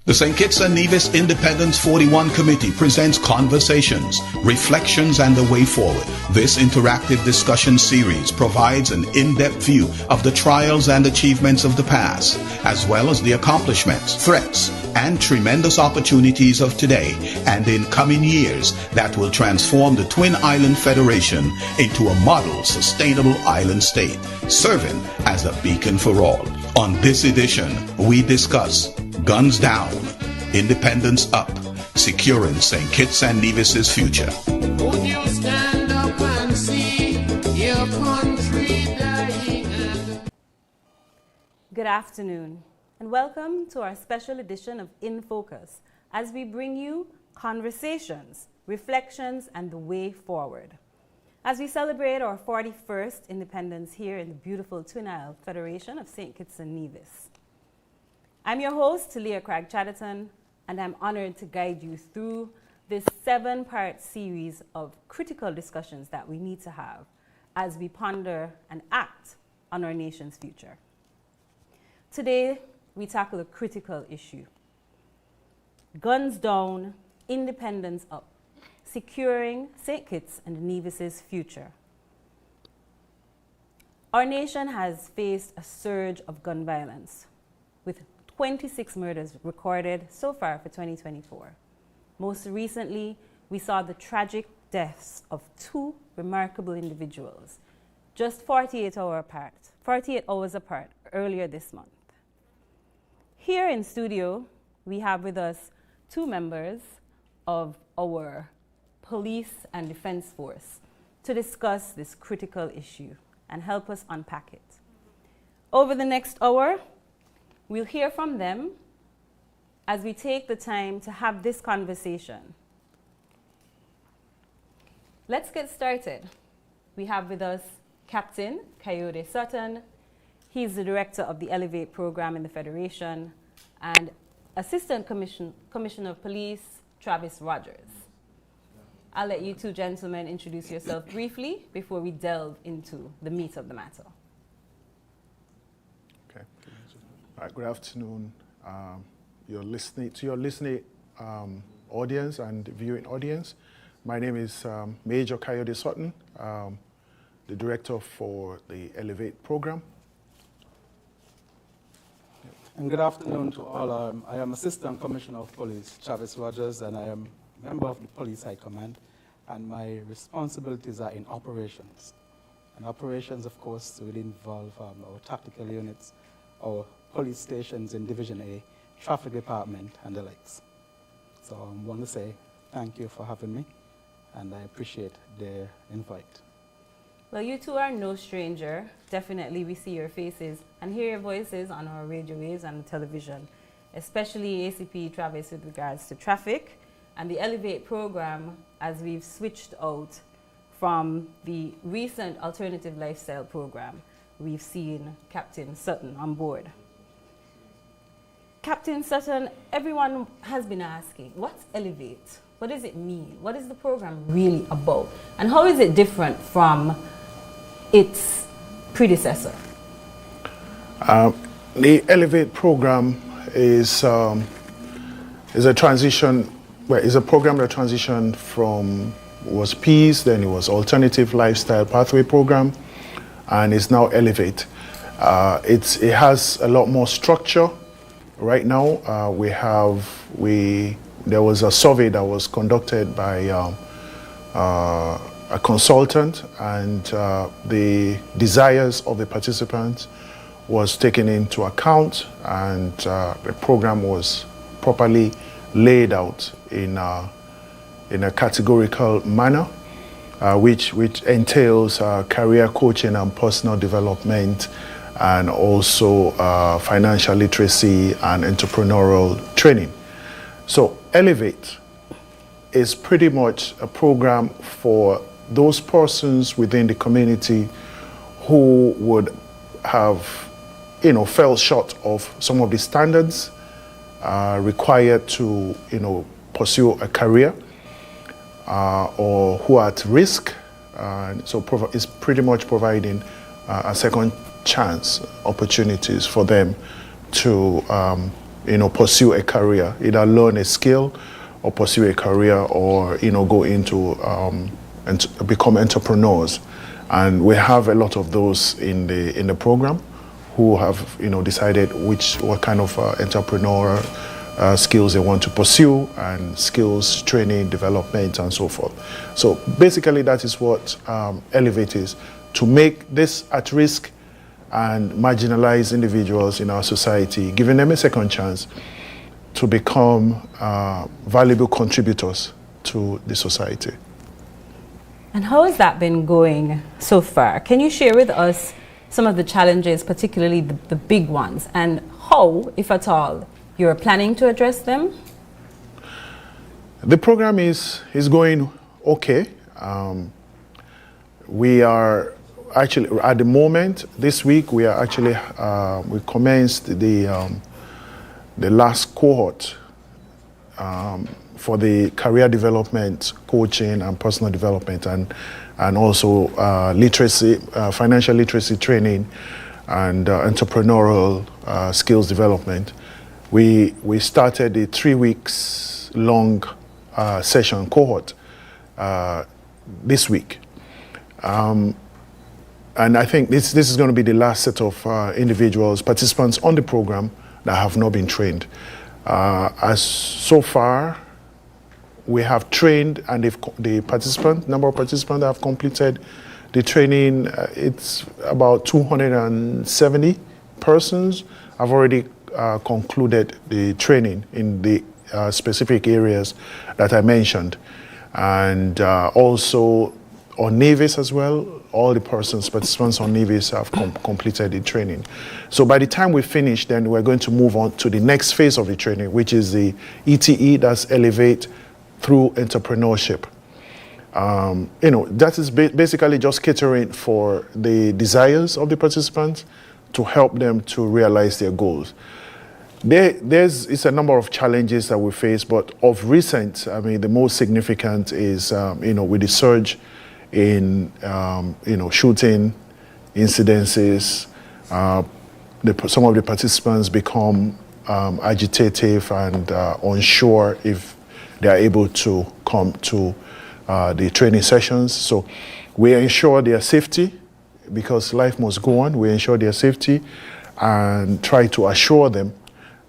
The St. Kitts and Nevis Independence 41 Committee presents Conversations, Reflections and the Way Forward. This interactive discussion series provides an in-depth view of the trials and achievements of the past, as well as the accomplishments, threats, and tremendous opportunities of today and in coming years that will transform the Twin Island Federation into a model sustainable island state, serving as a beacon for all. On this edition, we discuss Guns Down, Independence Up, Securing St. Kitts and Nevis's Future. Would you stand up and see your country dying? Good afternoon, and welcome to our special edition of In Focus, as we bring you conversations, reflections, and the way forward. As we celebrate our 41st independence here in the beautiful Twin Isle Federation of St. Kitts and Nevis. I'm your host, Leah Crag-Chaderton, and I'm honored to guide you through this 7-part series of critical discussions that we need to have as we ponder and act on our nation's future. Today, we tackle a critical issue. Guns down, independence up, securing St. Kitts and Nevis's future. Our nation has faced a surge of gun violence, with 26 murders recorded so far for 2024. Most recently, we saw the tragic deaths of 2 remarkable individuals, just 48 hours apart earlier this month. Here in studio, we have with us 2 members of our police and defense force to discuss this critical issue and help us unpack it. Over the next hour, we'll hear from them as we take the time to have this conversation. Let's get started. We have with us Captain Kayode Sutton. He's the director of the Elevate program in the Federation, and Assistant Commissioner of Police, Travis Rogers. I'll let you 2 gentlemen introduce yourself briefly before we delve into the meat of the matter. Okay. All right, good afternoon, your listening audience and viewing audience. My name is Major Kayode Sutton, the director for the Elevate program. And good afternoon to all. I am Assistant Commissioner of Police, Travis Rogers, and I am a member of the Police High Command, and my responsibilities are in operations. And operations, of course, will involve our tactical units, our police stations in Division A, Traffic Department, and the likes. So I want to say thank you for having me, and I appreciate the invite. Well, you 2 are no stranger. Definitely we see your faces and hear your voices on our radio waves and television, especially ACP Travis with regards to traffic, And the Elevate program, as we've switched out from the recent alternative lifestyle program, we've seen Captain Sutton on board. Captain Sutton, everyone has been asking, what's Elevate? What does it mean? What is the program really about? And how is it different from its predecessor? The Elevate program is a transition, well, it's a program that transitioned from, was PEACE, then it was Alternative Lifestyle Pathway Program, and it's now Elevate. It has a lot more structure. Right now, there was a survey that was conducted by a consultant, and the desires of the participants was taken into account, and the program was properly laid out in a categorical manner, which entails career coaching and personal development, and also financial literacy and entrepreneurial training. So Elevate is pretty much a program for those persons within the community who would have, fell short of some of the standards required to, pursue a career, or who are at risk. So it's pretty much providing a second chance opportunities for them to, pursue a career, either learn a skill or pursue a career, or, go into and become entrepreneurs. And we have a lot of those in the program who have, decided what kind of entrepreneur skills they want to pursue, and skills, training, development, and so forth. So basically that is what Elevate is, to make this at-risk and marginalized individuals in our society, giving them a second chance to become valuable contributors to the society. And how has that been going so far? Can you share with us some of the challenges, particularly the big ones, and how, if at all, you're planning to address them? The program is going okay. We are actually, at the moment, this week, we are actually, we commenced the last cohort for the career development, coaching, and personal development, and also literacy, financial literacy training, and entrepreneurial skills development. We started a 3 weeks long session cohort this week. And I think this is going to be the last set of individuals, participants on the program that have not been trained. As so far, we have trained, and the number of participants that have completed the training, it's about 270 persons have already concluded the training in the specific areas that I mentioned. And also on Nevis as well, all the participants on Nevis have completed the training. So by the time we finish, then we're going to move on to the next phase of the training, which is the ETE, that's Elevate Through Entrepreneurship. That is basically just catering for the desires of the participants to help them to realize their goals. It's a number of challenges that we face, but of recent, I mean, the most significant is, with the surge in, shooting incidences, some of the participants become agitative and unsure if they are able to come to the training sessions. So we ensure their safety, because life must go on. We ensure their safety and try to assure them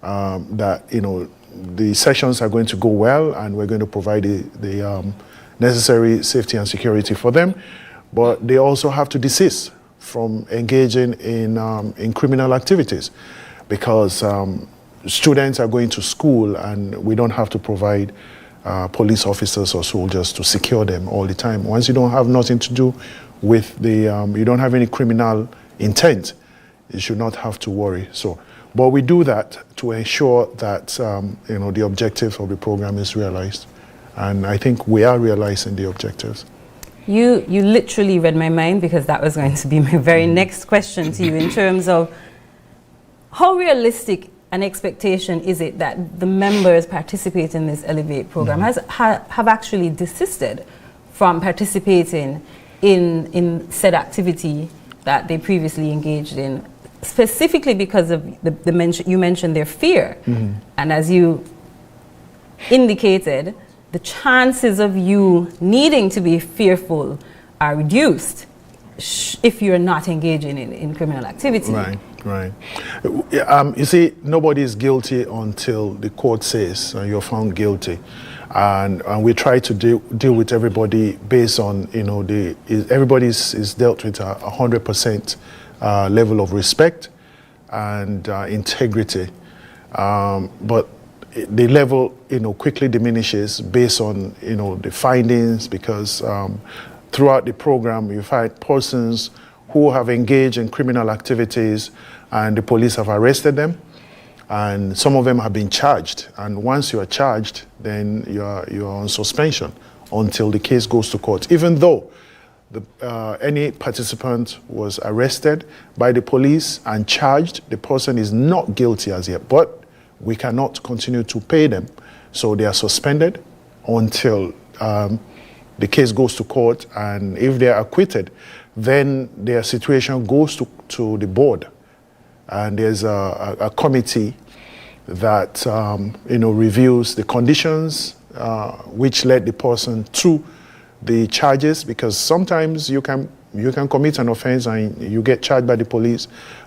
that the sessions are going to go well, and we're going to provide the necessary safety and security for them. But they also have to desist from engaging in criminal activities, because students are going to school, and we don't have to provide police officers or soldiers to secure them all the time. Once you don't have nothing to do with you don't have any criminal intent, you should not have to worry. But we do that to ensure that the objectives of the program is realized. And I think we are realizing the objectives. You literally read my mind, because that was going to be my very next question to you, in terms of how realistic an expectation is it that the members participate in this Elevate program have actually desisted from participating in said activity that they previously engaged in, specifically because of you mentioned their fear. And as you indicated, the chances of you needing to be fearful are reduced if you're not engaging in criminal activity. Right, right. You see, nobody is guilty until the court says you're found guilty. And we try to deal with everybody based on, everybody is dealt with 100% level of respect and integrity. But the level, quickly diminishes based on, the findings, because throughout the program, you find persons who have engaged in criminal activities and the police have arrested them. And some of them have been charged. And once you are charged, then you are on suspension until the case goes to court. Even though any participant was arrested by the police and charged, the person is not guilty as yet. But we cannot continue to pay them. So they are suspended until the case goes to court. And if they are acquitted, then their situation goes to the board. And there's a committee that reviews the conditions which led the person to the charges, because sometimes you can commit an offense and you get charged by the police,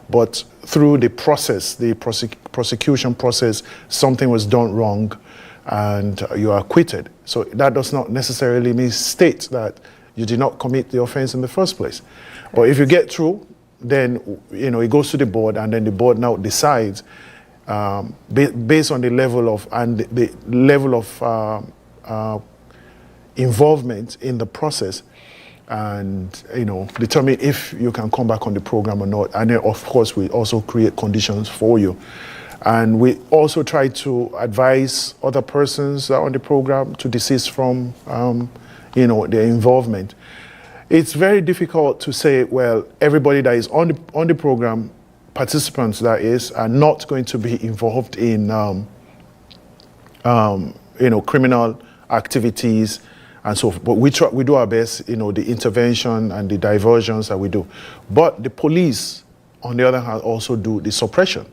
but through the process, the prosecution process, something was done wrong and you are acquitted. So that does not necessarily state that you did not commit the offense in the first place. But if you get through, then it goes to the board, and then the board now decides based on the level of involvement in the process, and determine if you can come back on the program or not. And then of course we also create conditions for you, and we also try to advise other persons on the program to desist from their involvement. It's very difficult to say, well, everybody that is on the program, participants that is, are not going to be involved in criminal activities and so forth. But we do our best, the intervention and the diversions that we do. But the police, on the other hand, also do the suppression.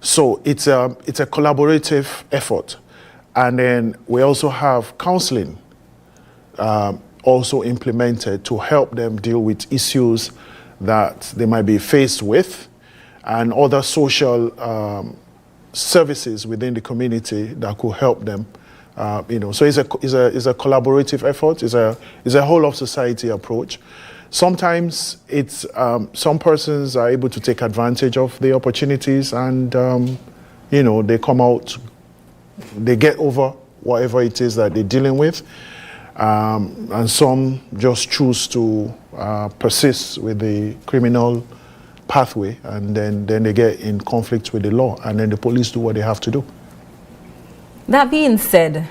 So it's a collaborative effort. And then we also have counseling also implemented to help them deal with issues that they might be faced with, and other social services within the community that could help them. So it's a collaborative effort. It's a whole of society approach. Sometimes it's some persons are able to take advantage of the opportunities, and they come out, they get over whatever it is that they're dealing with. And some just choose to persist with the criminal pathway, and then they get in conflict with the law, and then the police do what they have to do. That being said,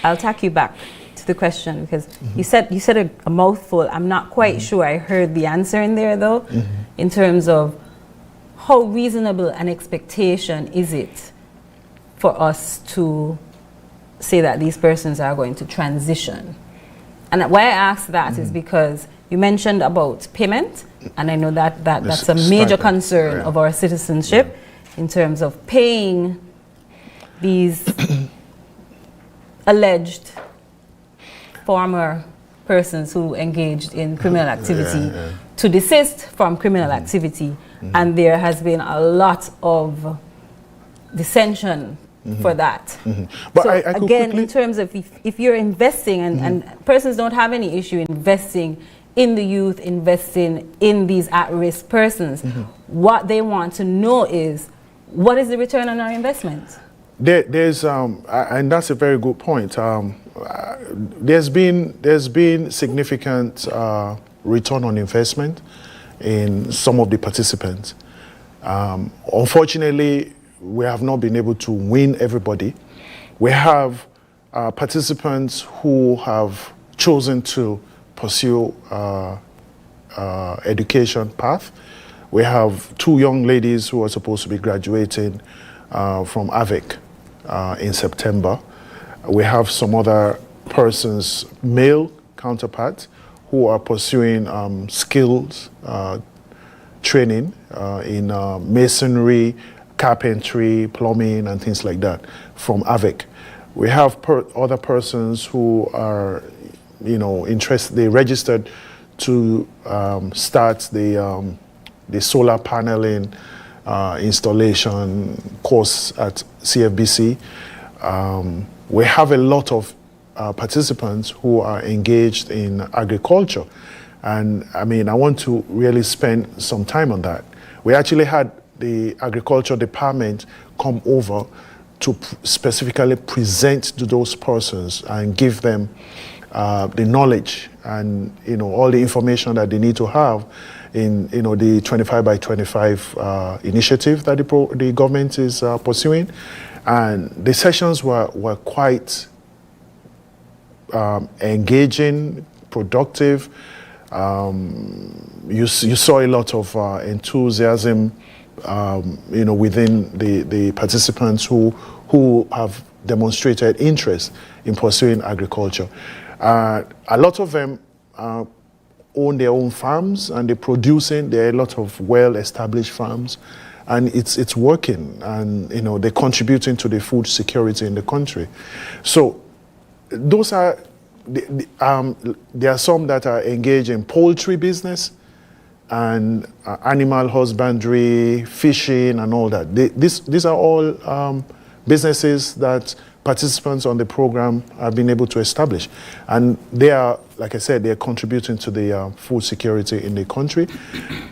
I'll take you back to the question, because you said a mouthful. I'm not quite sure I heard the answer in there, though, in terms of how reasonable an expectation is it for us to say that these persons are going to transition. And why I ask that is because you mentioned about payment, and I know that's a major concern of our citizenship in terms of paying these alleged former persons who engaged in criminal activity to desist from criminal activity. And there has been a lot of dissension for that. But so I again, in terms of if you're investing, and persons don't have any issue investing in the youth, investing in these at-risk persons, what they want to know is, what is the return on our investment? There's and that's a very good point. There's been significant return on investment in some of the participants. Unfortunately, we have not been able to win everybody. We have participants who have chosen to pursue education path. We have 2 young ladies who are supposed to be graduating from AVIC in September. We have some other persons, male counterparts, who are pursuing skills training in masonry, carpentry, plumbing, and things like that from AVIC. We have other persons who are, interested. They registered to start the solar paneling installation course at CFBC. We have a lot of participants who are engaged in agriculture. And I want to really spend some time on that. We actually had the agriculture department come over to specifically present to those persons and give them the knowledge and all the information that they need to have in the 25 by 25 initiative that the government is pursuing. And the sessions were quite engaging, productive. You saw a lot of enthusiasm, within the participants who have demonstrated interest in pursuing agriculture. A lot of them own their own farms and they're producing. There are a lot of well-established farms, and it's working, and they're contributing to the food security in the country. So those are there are some that are engaged in poultry business and animal husbandry, fishing, and all that. These are all businesses that participants on the program have been able to establish. And they are, like I said, they are contributing to the food security in the country.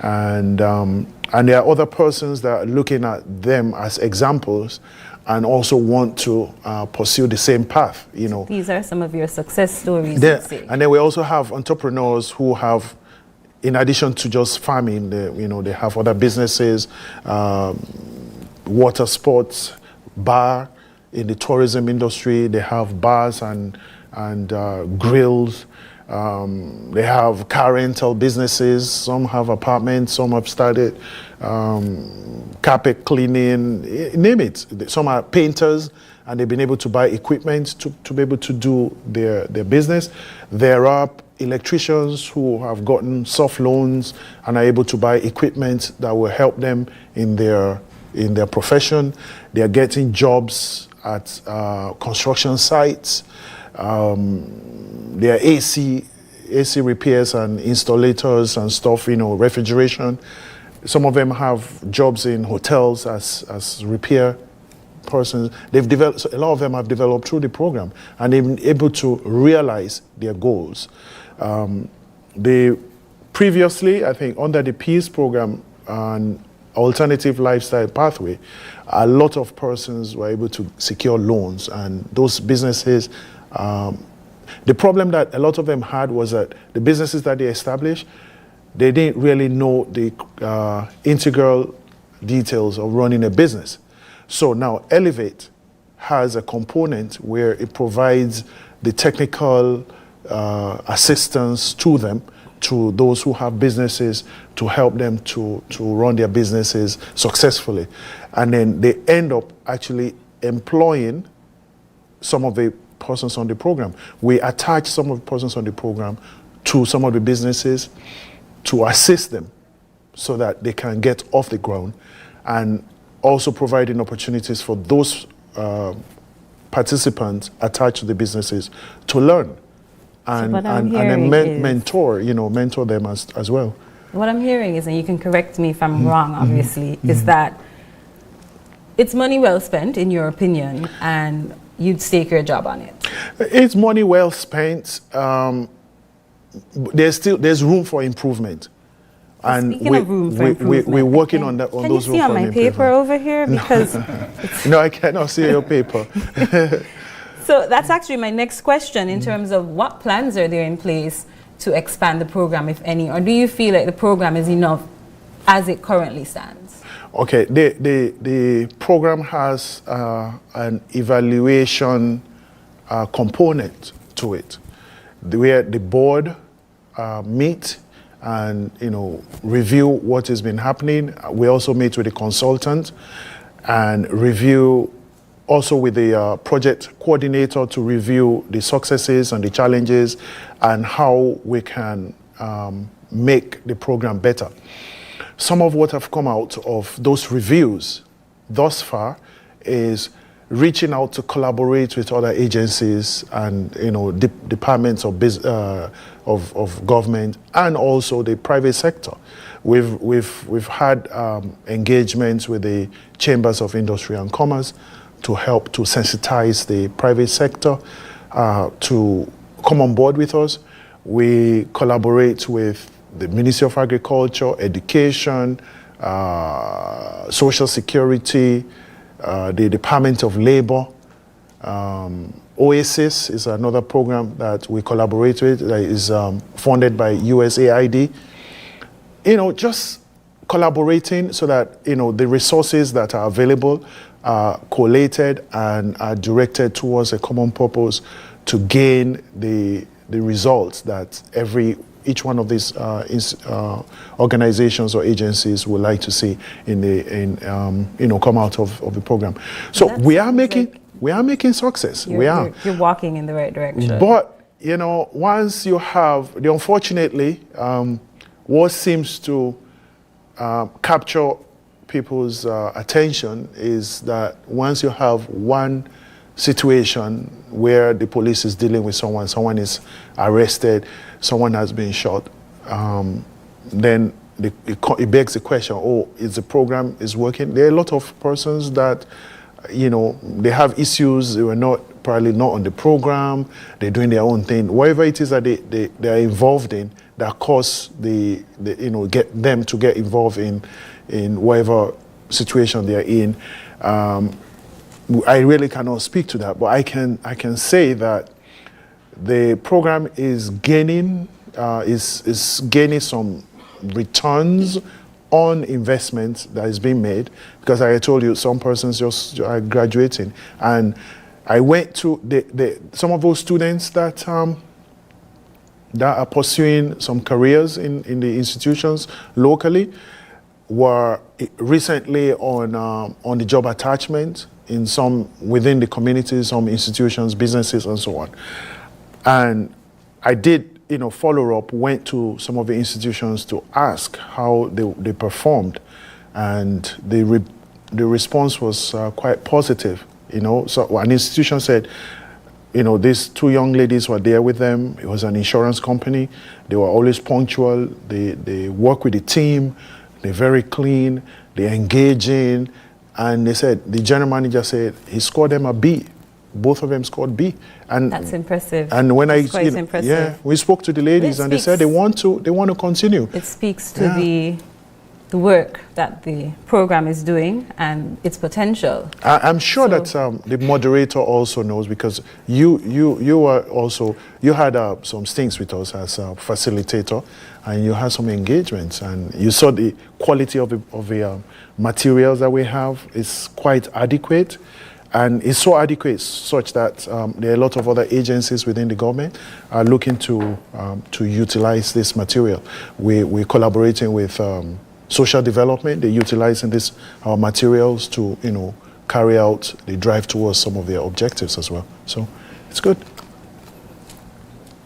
And there are other persons that are looking at them as examples and also want to pursue the same path, These are some of your success stories, And then we also have entrepreneurs who have, in addition to just farming, they have other businesses, water sports, bar. In the tourism industry, they have bars and grills. They have car rental businesses. Some have apartments. Some have started carpet cleaning. Name it. Some are painters, and they've been able to buy equipment to be able to do their business. There are electricians who have gotten soft loans and are able to buy equipment that will help them in their profession. They are getting jobs at construction sites. There are AC repairs and installators and stuff, refrigeration. Some of them have jobs in hotels as repair persons. They've developed, a lot of them have developed through the program, and they've been able to realize their goals. They previously, I think, under the Peace program and Alternative Lifestyle Pathway, a lot of persons were able to secure loans, and those businesses, the problem that a lot of them had was that the businesses that they established, they didn't really know the integral details of running a business. So now Elevate has a component where it provides the technical assistance to them, to those who have businesses, to help them to run their businesses successfully. And then they end up actually employing some of the persons on the program. We attach some of the persons on the program to some of the businesses to assist them so that they can get off the ground, and also providing opportunities for those participants attached to the businesses to learn. And then mentor them as well. What I'm hearing is, and you can correct me if I'm wrong, obviously, is that it's money well spent, in your opinion, and you'd stake your job on it. It's money well spent. There's room for improvement. And speaking of room for improvement, we're working on that. On those can you see on my paper over here? Because no, I cannot see your paper. So that's actually my next question in terms of what plans are there in place to expand the program, if any, or do you feel like the program is enough as it currently stands? Okay, the program has an evaluation component to it, where the board meet and review what has been happening. We also meet with the consultant and review also with the project coordinator to review the successes and the challenges and how we can make the program better. Some of what have come out of those reviews thus far is reaching out to collaborate with other agencies and departments of government and also the private sector. We've had engagements with the chambers of industry and commerce to help to sensitize the private sector to come on board with us. We collaborate with the Ministry of Agriculture, Education, Social Security, the Department of Labor. Oasis is another program that we collaborate with that is funded by USAID. Just collaborating so that, the resources that are available are collated and are directed towards a common purpose to gain the results that each one of these organizations or agencies would like to see come out of the program. So we are making success. You're walking in the right direction. But once you have unfortunately, what seems to capture people's attention is that once you have one situation where the police is dealing with someone is arrested, someone has been shot, then it begs the question, is the program is working? There are a lot of persons that, they have issues, they were probably not on the program, they're doing their own thing. Whatever it is that they are involved in that cause get them to get involved in whatever situation they are in. I really cannot speak to that, but I can say that the program is gaining some returns on investments that is being made, because I told you some persons just are graduating, and I went to some of those students that are pursuing some careers in the institutions locally were recently on the job attachment in some within the community, some institutions, businesses, and so on. And I did, follow up, went to some of the institutions to ask how they performed, and the response was quite positive. So an institution said, these two young ladies were there with them. It was an insurance company. They were always punctual. They work with the team. They're very clean. They're engaging. And they said, the general manager said, he scored them a B. Both of them scored B. And that's impressive. And when quite impressive. Yeah, we spoke to the ladies and they said they want to continue. It speaks to the work that the program is doing and its potential. I'm sure that the moderator also knows, because you had some stints with us as a facilitator, and you had some engagements, and you saw the quality of the materials that we have is quite adequate, and it's so adequate such that there are a lot of other agencies within the government are looking to utilize this material. We're collaborating with social development. They're utilizing these materials to carry out the drive towards some of their objectives as well. So it's good.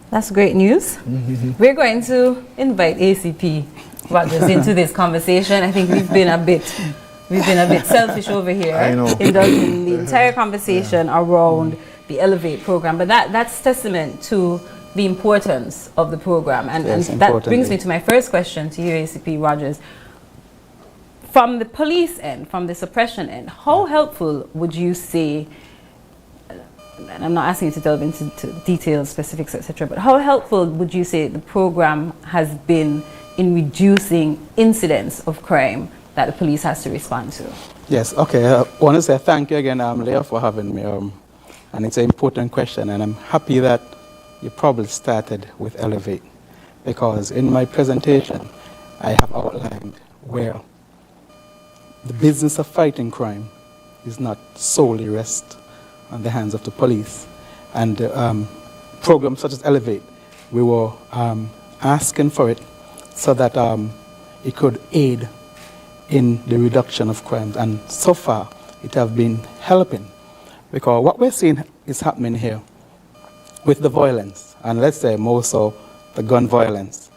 That's great news. Mm-hmm. We're going to invite ACP Rogers into this conversation. I think we've been a bit selfish over here, indulging the entire conversation around the Elevate program. But that's testament to the importance of the program, and that brings me to my first question to you, ACP Rogers. From the police end, from the suppression end, how helpful would you say, and I'm not asking you to delve into details, specifics, etc., but how helpful would you say the program has been in reducing incidents of crime that the police has to respond to? Yes, okay. I want to say thank you again, Leah, for having me. And it's an important question, and I'm happy that you probably started with Elevate, because in my presentation, I have outlined where the business of fighting crime is not solely rest on the hands of the police. and programs such as Elevate, we were asking for it so that it could aid in the reduction of crimes. And so far, it has been helping, because what we're seeing is happening here with the violence, and let's say more so the gun violence.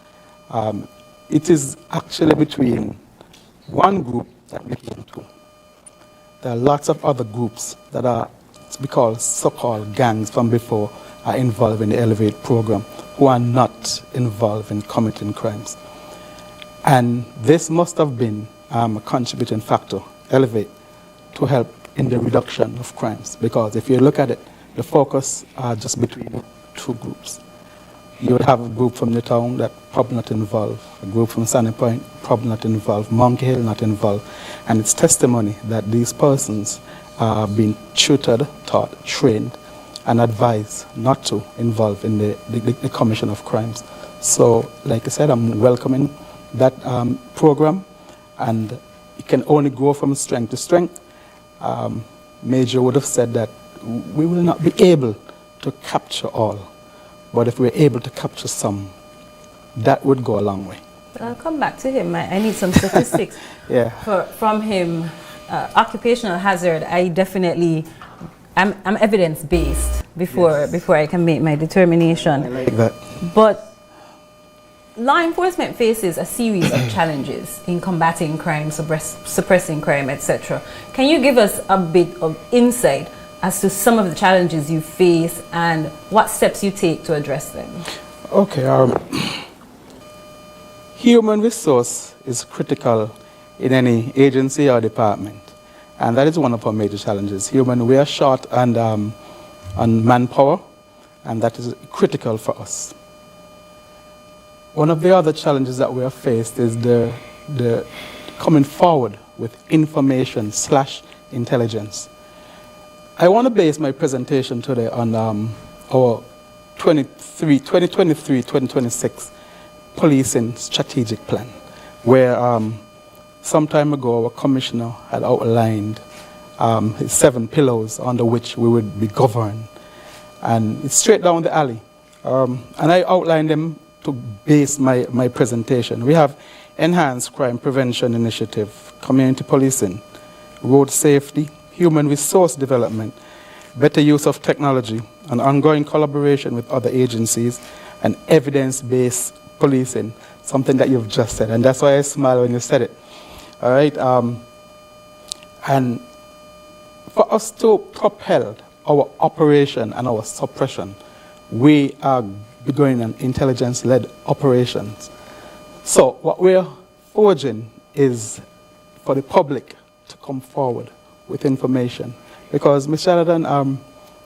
It is actually between one group that became two. There are lots of other groups that are so-called gangs from before are involved in the Elevate program who are not involved in committing crimes. And this must have been a contributing factor, Elevate, to help in the reduction of crimes. Because if you look at it, the focus are just between two groups. You would have a group from the town that probably not involved, a group from Sunny Point probably not involved, Monkey Hill not involved. And it's testimony that these persons are being tutored, taught, trained, and advised not to involve in the commission of crimes. So, like I said, I'm welcoming that program, and it can only grow from strength to strength. Major would have said that we will not be able to capture all, but if we're able to capture some, that would go a long way. I'll come back to him. I need some statistics from him. Occupational hazard, I definitely, I'm evidence-based before I can make my determination. I like that. But law enforcement faces a series of challenges in combating crime, suppressing crime, etc. Can you give us a bit of insight as to some of the challenges you face and what steps you take to address them? Okay. Human resource is critical in any agency or department, and that is one of our major challenges. We are short on manpower, and that is critical for us. One of the other challenges that we are faced is the coming forward with information/intelligence. I want to base my presentation today on our 2023-2026 policing strategic plan, where some time ago our commissioner had outlined his 7 pillars under which we would be governed. And it's straight down the alley. And I outlined them to base my presentation. We have enhanced crime prevention initiative, community policing, road safety, human resource development, better use of technology, and ongoing collaboration with other agencies, and evidence-based policing, something that you've just said. And that's why I smiled when you said it. All right. And for us to propel our operation and our suppression, we are going on intelligence-led operations. So what we're forging is for the public to come forward with information. Because, Ms. Chaderton,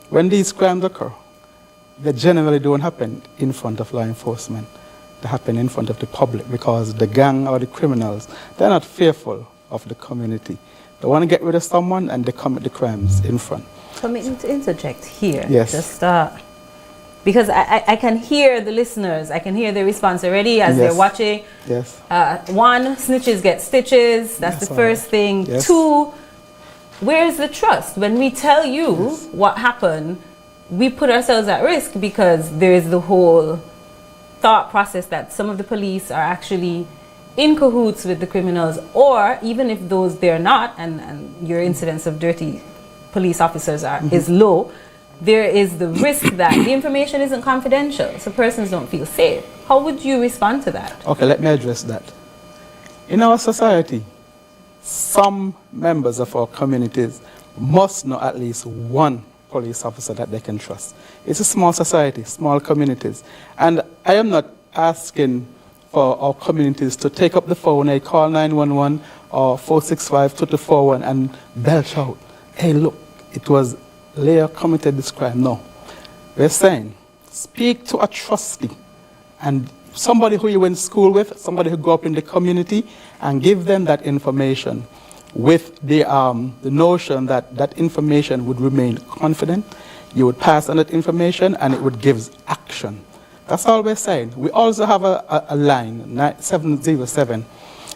when these crimes occur, they generally don't happen in front of law enforcement. They happen in front of the public, because the gang or the criminals, they're not fearful of the community. They want to get rid of someone and they commit the crimes in front. Permit me to interject here. Yes. Just, because I can hear the listeners, I can hear their response already as they're watching. Yes. 1, snitches get stitches. That's the first thing. Yes. 2, where's the trust? When we tell you what happened, we put ourselves at risk, because there is the whole thought process that some of the police are actually in cahoots with the criminals, or even if they're not, and your incidence of dirty police officers is low, there is the risk that the information isn't confidential, so persons don't feel safe. How would you respond to that? Okay, let me address that. In our society, some members of our communities must know at least one police officer that they can trust. It's a small society, small communities. And I am not asking for our communities to take up the phone and call 911 or 465-2241 and belch out, hey, look, it was Leah committed this crime. No. We're saying, speak to a trustee and somebody who you went to school with, somebody who grew up in the community, and give them that information with the notion that that information would remain confident. You would pass on that information and it would give action. That's all we're saying. We also have a line, 707,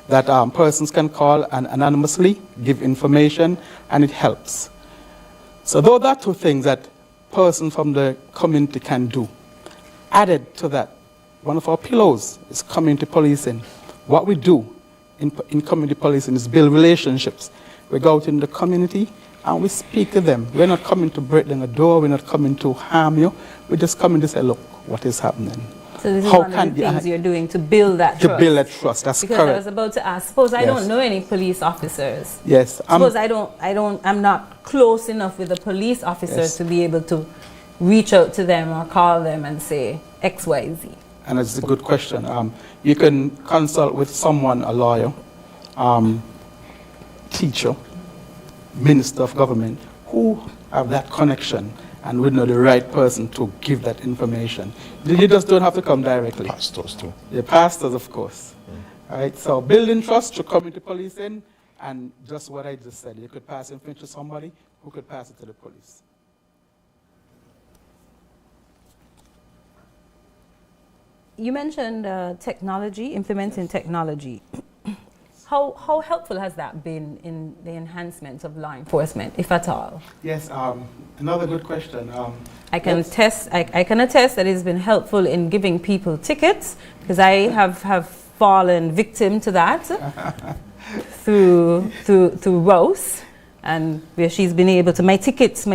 that persons can call and anonymously give information, and it helps. So those are 2 things that person from the community can do. Added to that, one of our pillars is community policing. What we do in community policing is build relationships. We go out in the community and we speak to them. We're not coming to break down a door, we're not coming to harm you. We're just coming to say, look, what is happening? So this is one of the things you're doing to build that trust. To build that trust, that's because correct. I was about to ask, suppose I don't know any police officers. Yes. Suppose I'm not close enough with a police officer to be able to reach out to them or call them and say X, Y, Z. And it's a good question. You can consult with someone, a lawyer, teacher, minister of government, who have that connection and would know the right person to give that information. You just don't have to come directly. Pastors too. The pastors, of course. All right, so building trust through community policing, and just what I just said. You could pass information to somebody who could pass it to the police. You mentioned technology, implementing technology. How helpful has that been in the enhancement of law enforcement, if at all? Yes, another good question. I can attest that it's been helpful in giving people tickets, because I have fallen victim to that through Rose, and where she's been able to, my tickets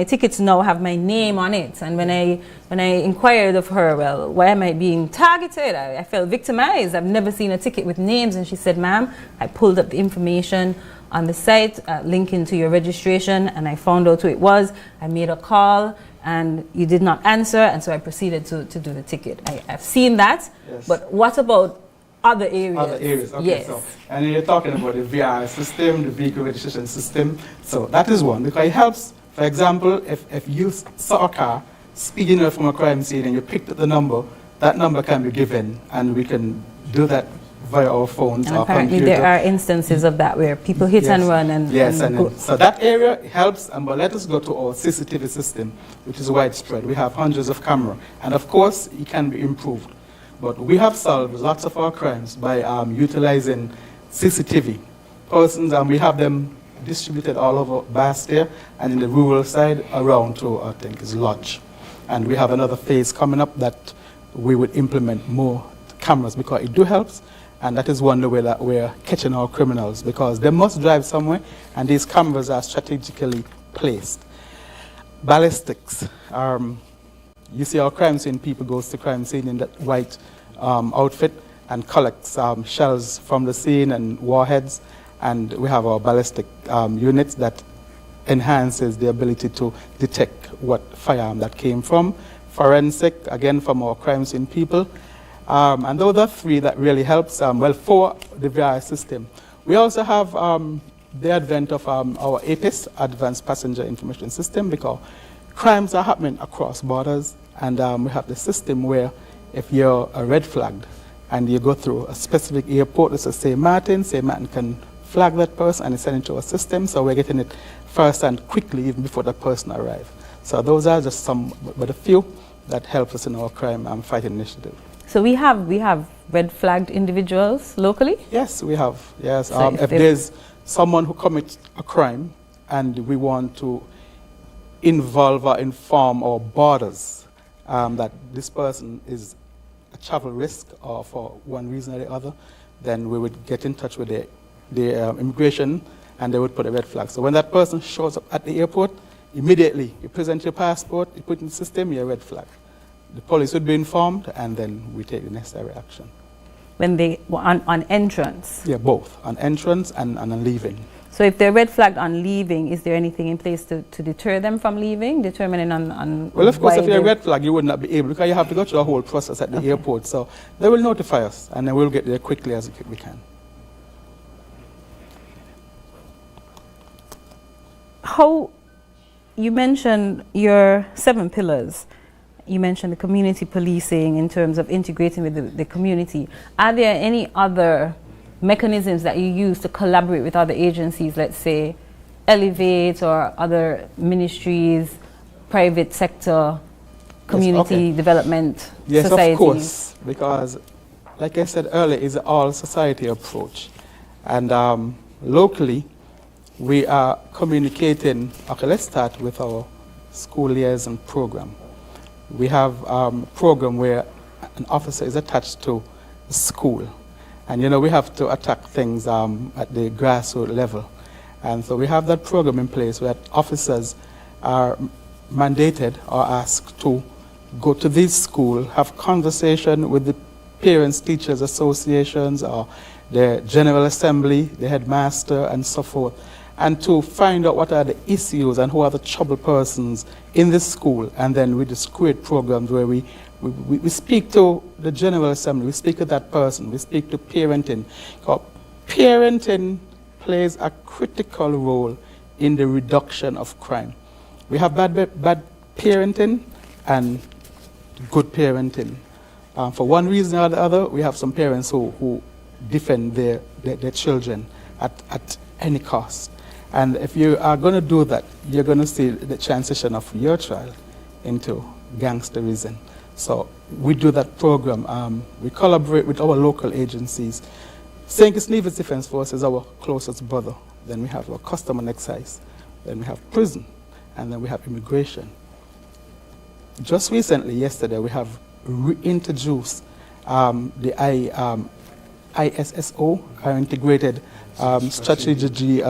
now have my name on it, and when I inquired of her, well, why am I being targeted? I felt victimized. I've never seen a ticket with names, and she said, ma'am, I pulled up the information on the site, linking to your registration, and I found out who it was. I made a call, and you did not answer, and so I proceeded to do the ticket. I've seen that, but what about other areas? Other areas, okay. Yes. So, and you're talking about the VR system, the vehicle registration system. So that is one, because it helps. For example, if you saw a car speeding away from a crime scene and you picked up the number, that number can be given, and we can do that via our phones and or apparently computer. there are instances of that where people hit and run and so that area helps, but let us go to our CCTV system, which is widespread. We have hundreds of cameras, and of course it can be improved. But we have solved lots of our crimes by utilizing CCTV persons, and we have them distributed all over Bastia and in the rural side around to, I think, is Lodge. And we have another phase coming up that we would implement more cameras, because it do helps, and that is one way that we're catching our criminals, because they must drive somewhere, and these cameras are strategically placed. Ballistics. You see our crime scene, people goes to crime scene in that white outfit and collects shells from the scene and warheads, and we have our ballistic units that enhances the ability to detect what firearm that came from. Forensic, again, from our crime scene people. And those are three that really helps, for the VR system. We also have the advent of our APIS, Advanced Passenger Information System, because crimes are happening across borders, and we have the system where if you're red flagged and you go through a specific airport, let's say St. Martin can flag that person and send it to our system, so we're getting it first and quickly even before the person arrives. So those are just some, but a few that help us in our crime fighting initiative. So we have red flagged individuals locally? Yes, we have. Yes, so if there's someone who commits a crime and we want to involve or inform our borders that this person is a travel risk or for one reason or the other, then we would get in touch with the immigration, and they would put a red flag. So when that person shows up at the airport, immediately you present your passport, you put in the system, you're a red flag. The police would be informed, and then we take the necessary action. When they on entrance? Yeah, both on entrance and on leaving. So if they're red flagged on leaving, is there anything in place to deter them from leaving, determining on well, of course, if you're a red flag, you would not be able, because you have to go through the whole process at the airport. So they will notify us, and then we'll get there quickly as we can. How, you mentioned your 7 pillars. You mentioned the community policing in terms of integrating with the community. Are there any other mechanisms that you use to collaborate with other agencies, let's say Elevate or other ministries, private sector, community development, yes, societies? Of course, because like I said earlier, it's an all-society approach. And locally, we are communicating, okay, let's start with our school liaison program. We have a program where an officer is attached to the school. And you know, we have to attack things at the grassroots level. And so we have that program in place where officers are mandated or asked to go to this school, have conversation with the parents, teachers, associations, or the General Assembly, the headmaster, and so forth, and to find out what are the issues and who are the trouble persons in the school. And then we just create programs where we speak to the General Assembly, we speak to that person, we speak to parenting. Parenting plays a critical role in the reduction of crime. We have bad parenting and good parenting. For one reason or the other, we have some parents who defend their children at any cost. And if you are going to do that, you're going to see the transition of your child into gangsterism. So we do that program. We collaborate with our local agencies. St. Kitts Nevis Defense Force is our closest brother. Then we have our custom and excise. Then we have prison. And then we have immigration. Just recently, yesterday, we have reintroduced the ISSO, our Integrated Strategy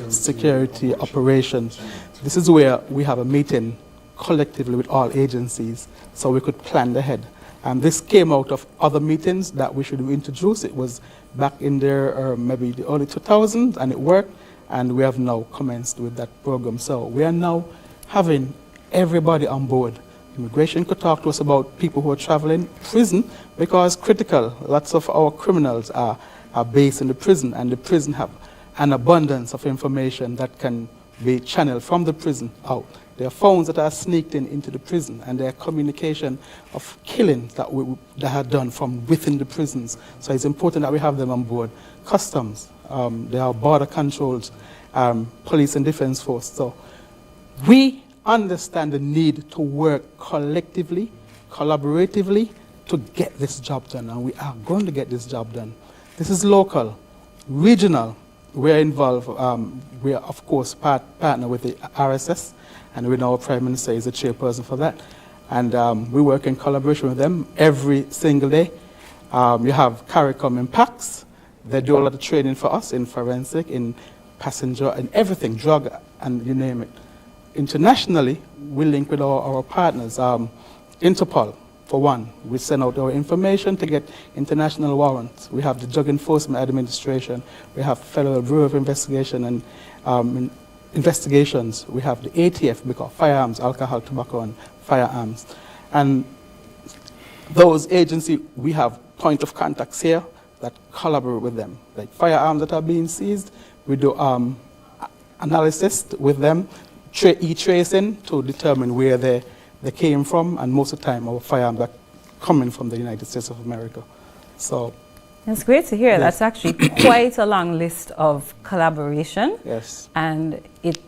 Security Operations. This is where we have a meeting collectively with all agencies so we could plan ahead. And this came out of other meetings that we should introduce. It was back in there maybe the early 2000s, and it worked, and we have now commenced with that program. So we are now having everybody on board. Immigration could talk to us about people who are traveling. Prison, because critical, lots of our criminals are based in the prison, and the prison have an abundance of information that can be channeled from the prison out. There are phones that are sneaked into the prison, and there are communication of killings that are done from within the prisons. So it's important that we have them on board. Customs, there are border controls, police and defense force. So we understand the need to work collectively, collaboratively, to get this job done, and we are going to get this job done. This is local, regional. We're involved. We are, of course, partner with the RSS, and we know our Prime Minister is the chairperson for that. And we work in collaboration with them every single day. You have CARICOM in PACS. They do a lot of training for us in forensic, in passenger, and everything, drug, and you name it. Internationally, we link with our partners. Interpol, for one, we send out our information to get international warrants. We have the Drug Enforcement Administration. We have Federal Bureau of Investigation and investigations. We have the ATF, because firearms, alcohol, tobacco, and firearms. And those agencies, we have point of contacts here that collaborate with them. Like firearms that are being seized, we do analysis with them, e-tracing to determine where they came from, and most of the time our firearms are coming from the United States of America. So it's great to hear. Yes. That's actually quite a long list of collaboration. Yes. And it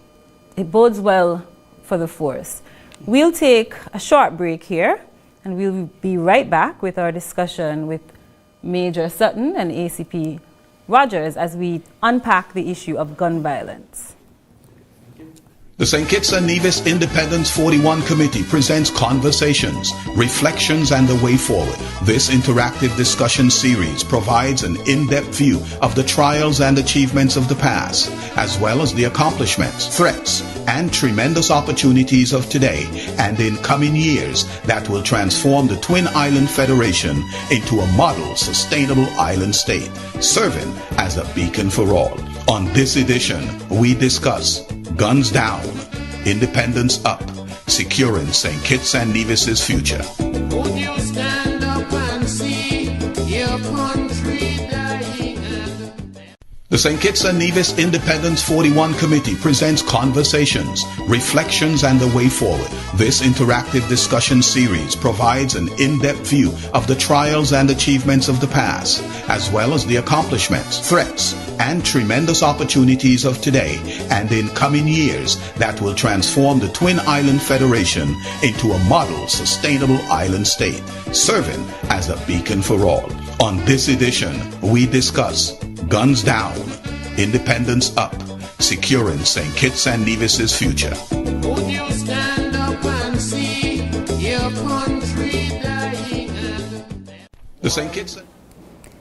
bodes well for the force. We'll take a short break here, and we'll be right back with our discussion with Major Sutton and ACP Rogers as we unpack the issue of gun violence. The St. Kitts and Nevis Independence 41 Committee presents Conversations, Reflections and the Way Forward. This interactive discussion series provides an in-depth view of the trials and achievements of the past, as well as the accomplishments, threats, and tremendous opportunities of today and in coming years that will transform the Twin Island Federation into a model sustainable island state, serving as a beacon for all. On this edition, we discuss Guns Down, Independence Up, Securing St. Kitts and Nevis's Future. Would you stand up and see your country dying? The St. Kitts and Nevis Independence 41 Committee presents Conversations, Reflections and the Way Forward. This interactive discussion series provides an in-depth view of the trials and achievements of the past, as well as the accomplishments, threats, and tremendous opportunities of today and in coming years that will transform the Twin Island Federation into a model sustainable island state, serving as a beacon for all. On this edition, we discuss Guns Down, Independence Up, Securing St. Kitts and Nevis's Future. Would you stand up The St. Kitts.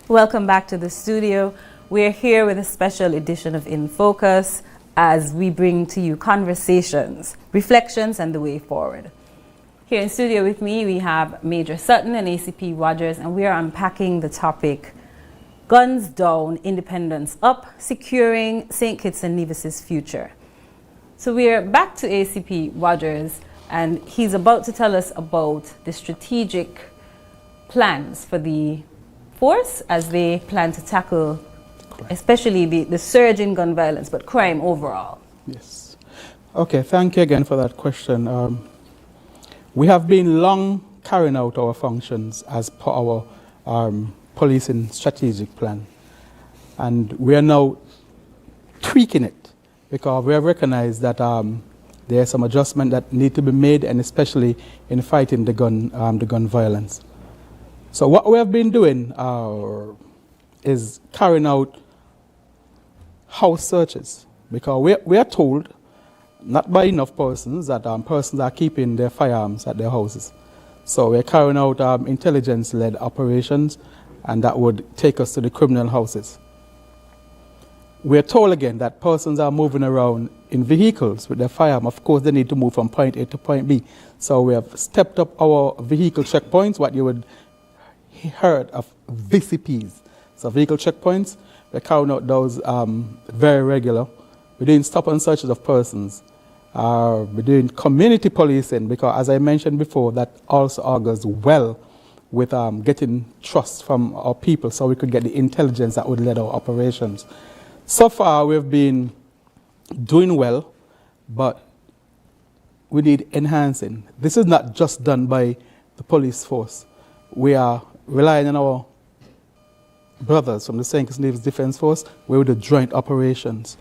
Welcome back to the studio. We're here with a special edition of In Focus as we bring to you conversations, reflections, and the way forward. Here in studio with me, we have Major Sutton and ACP Rogers, and we are unpacking the topic, Guns Down, Independence Up, Securing St. Kitts and Nevis's Future. So we're back to ACP Rogers, and he's about to tell us about the strategic plans for the force as they plan to tackle especially the surge in gun violence, but crime overall. Yes. Okay, thank you again for that question. We have been long carrying out our functions as per our policing strategic plan. And we are now tweaking it because we have recognized that there are some adjustments that need to be made, and especially in fighting the gun violence. So what we have been doing is carrying out house searches, because we are told, not by enough persons, that persons are keeping their firearms at their houses. So we're carrying out intelligence-led operations, and that would take us to the criminal houses. We're told again that persons are moving around in vehicles with their firearm. Of course, they need to move from point A to point B. So we have stepped up our vehicle checkpoints, what you would heard of VCPs. So vehicle checkpoints, we're carrying out those very regular. We're doing stop and searches of persons. We're doing community policing, because as I mentioned before, that also augurs well with getting trust from our people, so we could get the intelligence that would lead our operations. So far, we've been doing well, but we need enhancing. This is not just done by the police force. We are relying on our brothers from the St. Kitts Nevis Defense Force, where we do joint operations.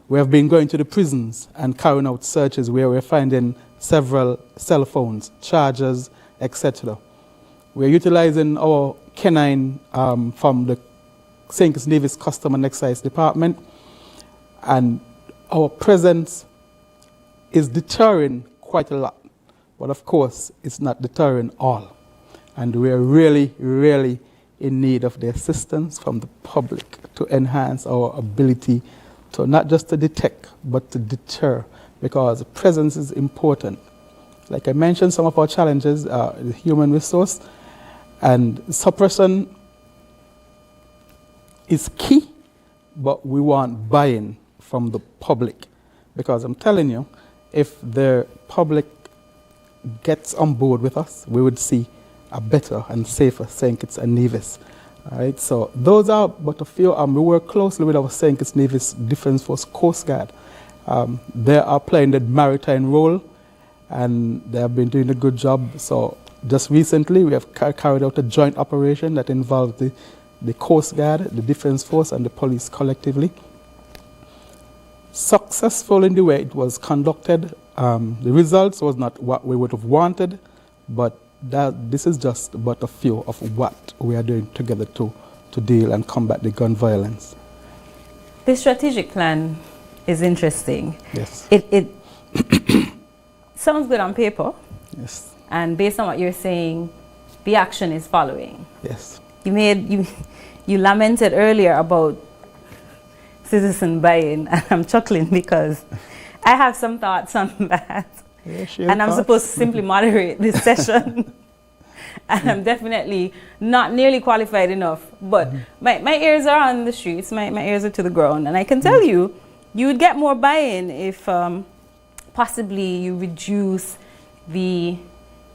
We have been going to the prisons and carrying out searches where we're finding several cell phones, chargers, etc. We're utilizing our canine from the St. Kitts Nevis Custom and Excise Department, and our presence is deterring quite a lot. But of course, it's not deterring all. And we're really, really in need of the assistance from the public to enhance our ability to not just to detect, but to deter, because presence is important. Like I mentioned, some of our challenges are the human resource, and suppression is key, but we want buy-in from the public, because I'm telling you, if the public gets on board with us, we would see a better and safer St. Kitts and Nevis. All right, so those are but a few. We work closely with our St. Kitts Nevis Defense Force Coast Guard. They are playing the maritime role, and they have been doing a good job. So just recently, we have carried out a joint operation that involved the Coast Guard, the Defense Force, and the police collectively. Successful in the way it was conducted. The results was not what we would have wanted, but this is just but a few of what we are doing together to deal and combat the gun violence. The strategic plan is interesting. Yes. It sounds good on paper. Yes. And based on what you're saying, the action is following. Yes. You lamented earlier about citizen buy-in, and I'm chuckling because I have some thoughts on that. And I'm supposed to simply moderate this session. And I'm definitely not nearly qualified enough. But my ears are on the streets, my ears are to the ground. And I can tell you, you would get more buy-in if possibly you reduce the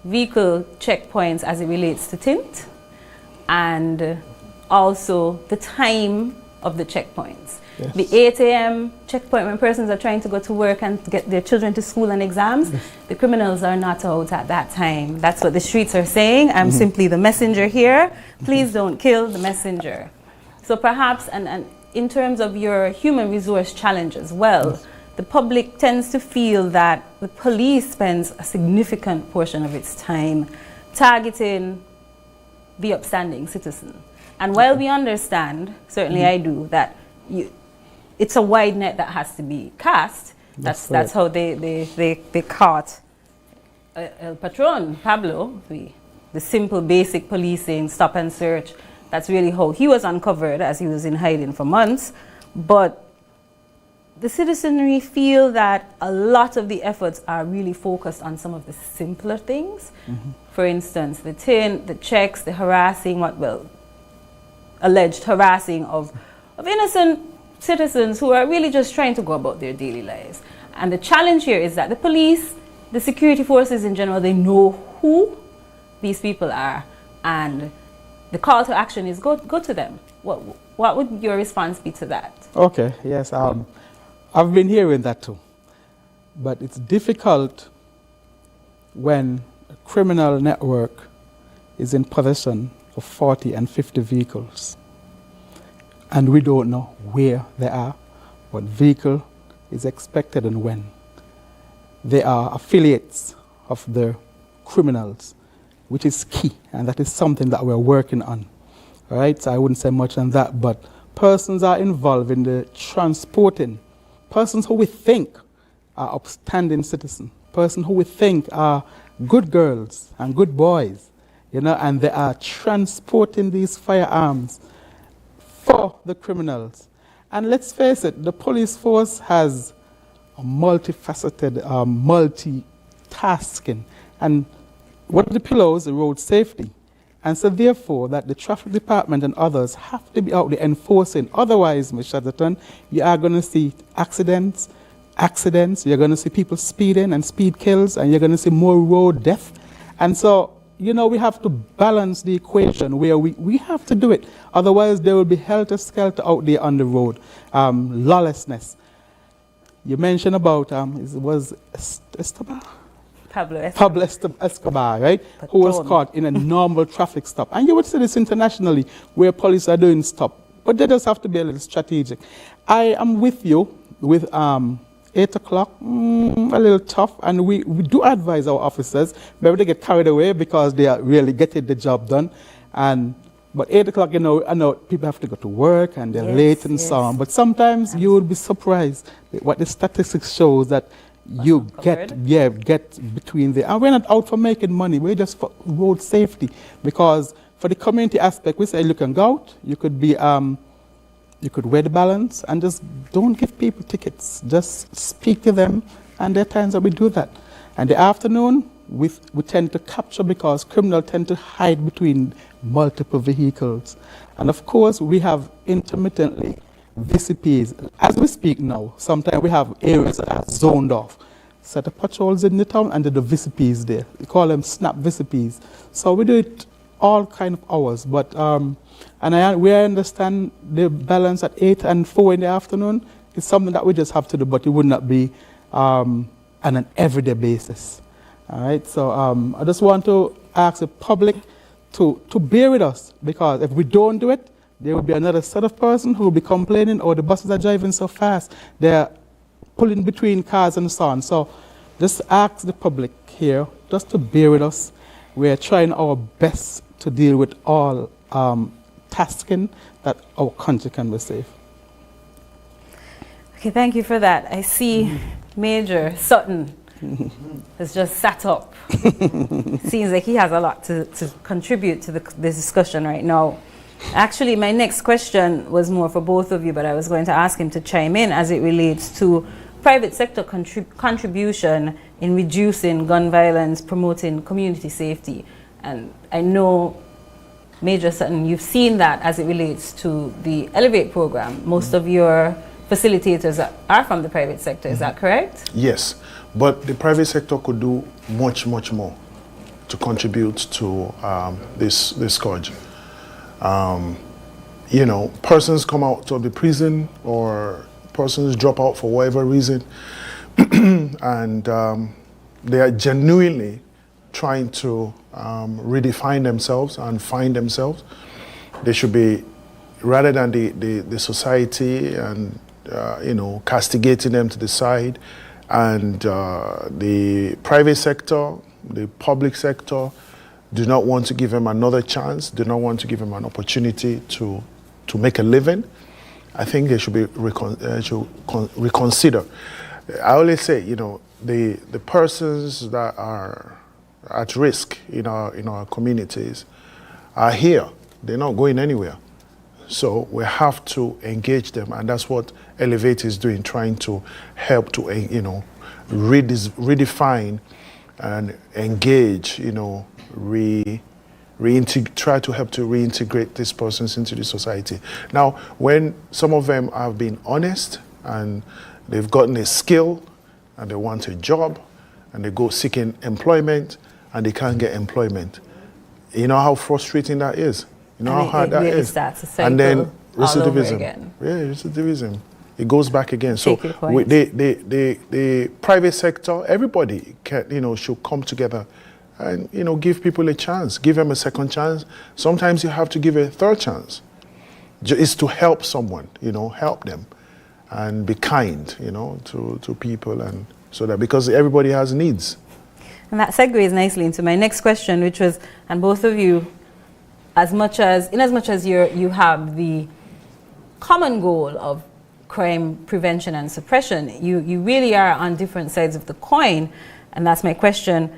vehicle checkpoints as it relates to tint, and also the time of the checkpoints. Yes. The 8 a.m. checkpoint when persons are trying to go to work and get their children to school and exams, the criminals are not out at that time. That's what the streets are saying. I'm simply the messenger here. Please don't kill the messenger. So perhaps, and in terms of your human resource challenge as well, the public tends to feel that the police spends a significant portion of its time targeting the upstanding citizen. And while we understand, certainly I do, that it's a wide net that has to be cast. That's how they caught El Patron, Pablo. We the simple basic policing, stop and search. That's really how he was uncovered as he was in hiding for months. But the citizenry feel that a lot of the efforts are really focused on some of the simpler things. For instance, the tin, the checks, the harassing, alleged harassing of innocent citizens who are really just trying to go about their daily lives. And the challenge here is that the police, the security forces in general, they know who these people are, and the call to action is go to them. What would your response be to that? Okay, yes, I've been hearing that too. But it's difficult when a criminal network is in possession of 40 and 50 vehicles. And we don't know where they are, what vehicle is expected and when. They are affiliates of the criminals, which is key, and that is something that we're working on. All right, so I wouldn't say much on that, but persons are involved in the transporting, persons who we think are upstanding citizens, persons who we think are good girls and good boys, and they are transporting these firearms for the criminals. And let's face it, the police force has a multifaceted, multitasking. And one of the pillars is road safety. And so therefore, that the traffic department and others have to be out there enforcing. Otherwise, Ms. Chaderton, you are going to see accidents, you're going to see people speeding and speed kills, and you're going to see more road death. And so, we have to balance the equation where we have to do it. Otherwise, there will be helter-skelter out there on the road. Lawlessness. You mentioned about, it was Esteban? Pablo Escobar, right? Who was caught in a normal traffic stop. And you would see this internationally where police are doing stop. But they just have to be a little strategic. I am with you with 8 o'clock, a little tough. And we do advise our officers, maybe they get carried away because they are really getting the job done. But 8 o'clock, I know people have to go to work and they're late and so on. But sometimes you would be surprised what the statistics shows that you get between the, and we're not out for making money, we're just for road safety. Because for the community aspect, we say you can go out, you could be, you could weigh the balance and just don't give people tickets. Just speak to them, and there are times that we do that. And the afternoon, we tend to capture because criminals tend to hide between multiple vehicles. And of course, we have intermittently VCPs. As we speak now, sometimes we have areas that are zoned off. Set of patrols in the town and the VCPs there. We call them snap VCPs. So we do it all kind of hours. But we understand the balance at 8 and 4 in the afternoon is something that we just have to do, but it would not be on an everyday basis. All right. So I just want to ask the public to bear with us, because if we don't do it, there will be another set of persons who will be complaining, oh, the buses are driving so fast, they're pulling between cars and so on. So just ask the public here just to bear with us. We're trying our best to deal with all tasking that our country can be safe. Okay, thank you for that. I see Major Sutton has just sat up. Seems like he has a lot to contribute to this discussion right now. Actually, my next question was more for both of you, but I was going to ask him to chime in as it relates to private sector contribution in reducing gun violence, promoting community safety. And I know, Major Sutton, you've seen that as it relates to the Elevate program. Most of your facilitators are from the private sector, is that correct? Yes, but the private sector could do much, much more to contribute to this scourge. Persons come out of the prison or persons drop out for whatever reason, and they are genuinely trying to redefine themselves and find themselves. They should be, rather than the society and castigating them to the side, and the private sector, the public sector, do not want to give him another chance, do not want to give him an opportunity to make a living. I think they should be reconsider. I always say, the persons that are at risk in our communities are here. They're not going anywhere. So we have to engage them, and that's what Elevate is doing, trying to help to, redefine and engage, try to help to reintegrate these persons into the society. Now, when some of them have been honest and they've gotten a skill and they want a job and they go seeking employment and they can't get employment, you know how frustrating that is. You know how hard that really is. starts a cycle And then all over recidivism. again. Yeah, recidivism. It goes back again. So Take your point. the private sector, everybody can, should come together and give people a chance, give them a second chance. Sometimes you have to give a third chance. It's to help someone, help them and be kind, to people, and so that, because everybody has needs. And that segues nicely into my next question, which was, and both of you, in as much as you have the common goal of crime prevention and suppression, you really are on different sides of the coin. And that's my question.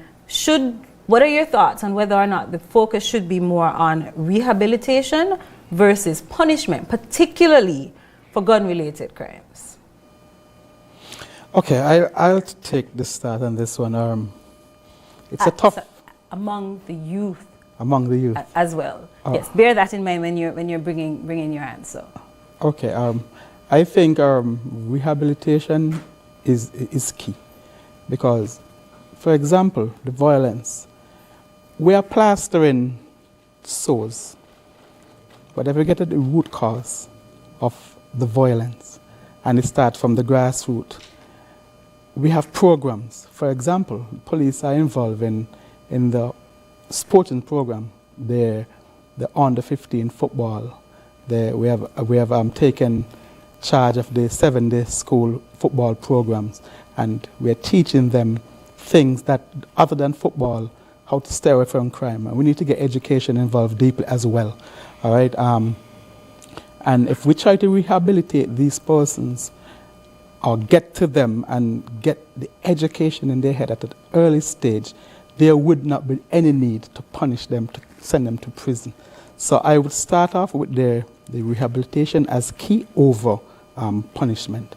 What are your thoughts on whether or not the focus should be more on rehabilitation versus punishment, particularly for gun-related crimes? Okay, I'll take the start on this one. It's a tough... Among the youth. Among the youth. As well. Yes, bear that in mind when you're bringing your answer. Okay, I think rehabilitation is key, because, for example, the violence, we are plastering sores, but if we get at the root cause of the violence, and it starts from the grassroots, we have programs. For example, police are involved in the sporting program, the under 15 football. We have taken charge of the 7-day school football programs, and we're teaching them things that, other than football, how to stay away from crime. And we need to get education involved deeply as well. All right. And if we try to rehabilitate these persons, or get to them and get the education in their head at an early stage, there would not be any need to punish them, to send them to prison. So I would start off with the rehabilitation as key over punishment.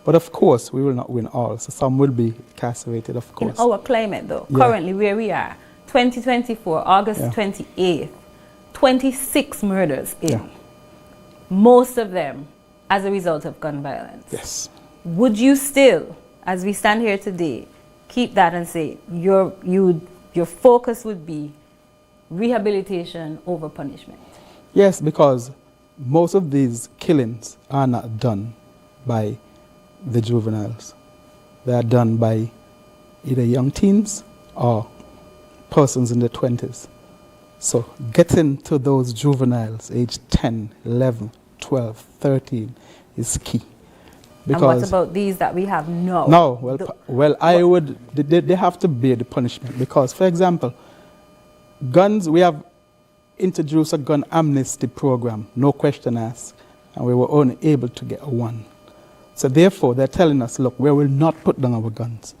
But of course, we will not win all, so some will be incarcerated, of course. In our climate, though, Yeah. currently where we are, 2024, August 28th, 26 murders in. Yeah. Most of them as a result of gun violence. Yes. Would you still, as we stand here today, keep that and say your focus would be rehabilitation over punishment? Yes, because most of these killings are not done by the juveniles. They are done by either young teens or persons in their 20s. So getting to those juveniles, age 10, 11, 12, 13, is key. Because and what about these that we have now? No, they have to bear the punishment, because, for example, guns, we have introduced a gun amnesty program, no question asked, and we were only able to get one. So therefore, they're telling us, look, we will not put down our guns.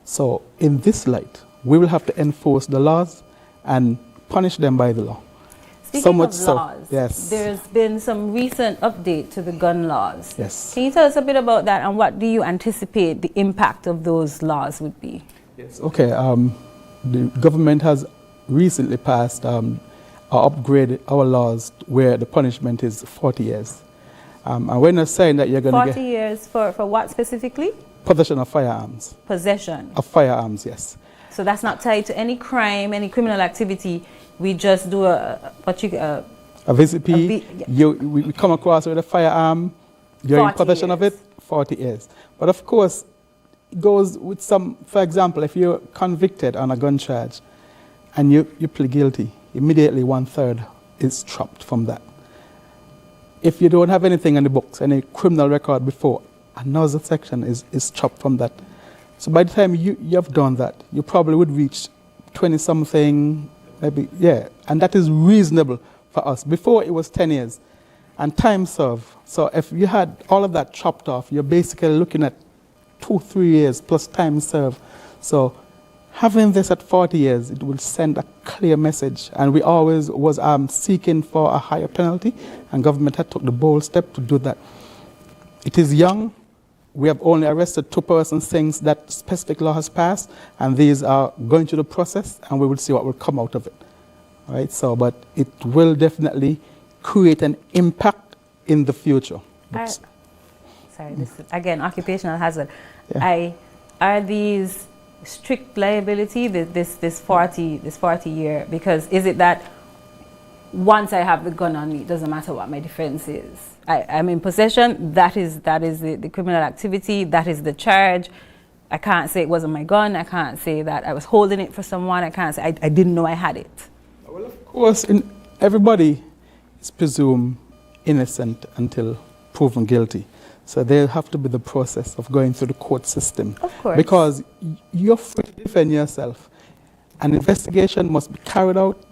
So in this light, we will have to enforce the laws and punish them by the law. Speaking of laws, yes, there's been some recent update to the gun laws. Yes. Can you tell us a bit about that, and what do you anticipate the impact of those laws would be? Yes. Okay. The government has recently passed or upgraded our laws where the punishment is 40 years. And we're not saying that you're going to get... 40 years for what specifically? Possession of firearms. Possession? Of firearms, yes. So that's not tied to any crime, any criminal activity. We just do a VCP. We come across with a firearm, you're in possession of it, 40 years. But of course, it goes with some, for example, if you're convicted on a gun charge and you plead guilty, immediately 1/3 is chopped from that. If you don't have anything in the books, any criminal record before, another section is chopped from that. So by the time you have done that, you probably would reach 20-something, maybe, yeah. And that is reasonable for us. Before it was 10 years and time served. So if you had all of that chopped off, you're basically looking at 2-3 years plus time served. So having this at 40 years, it will send a clear message. And we always was seeking for a higher penalty, and government had took the bold step to do that. It is young. We have only arrested 2 persons since that specific law has passed, and these are going through the process, and we will see what will come out of it. All right, so, but it will definitely create an impact in the future. Sorry, this is, again, occupational hazard. Yeah. Are these strict liability, this 40 year, because is it that once I have the gun on me, it doesn't matter what my defense is? I'm in possession, that is the criminal activity, that is the charge. I can't say it wasn't my gun, I can't say that I was holding it for someone, I can't say I didn't know I had it. Well, of course, everybody is presumed innocent until proven guilty. So there have to be the process of going through the court system. Of course. Because you're free to defend yourself. An investigation must be carried out,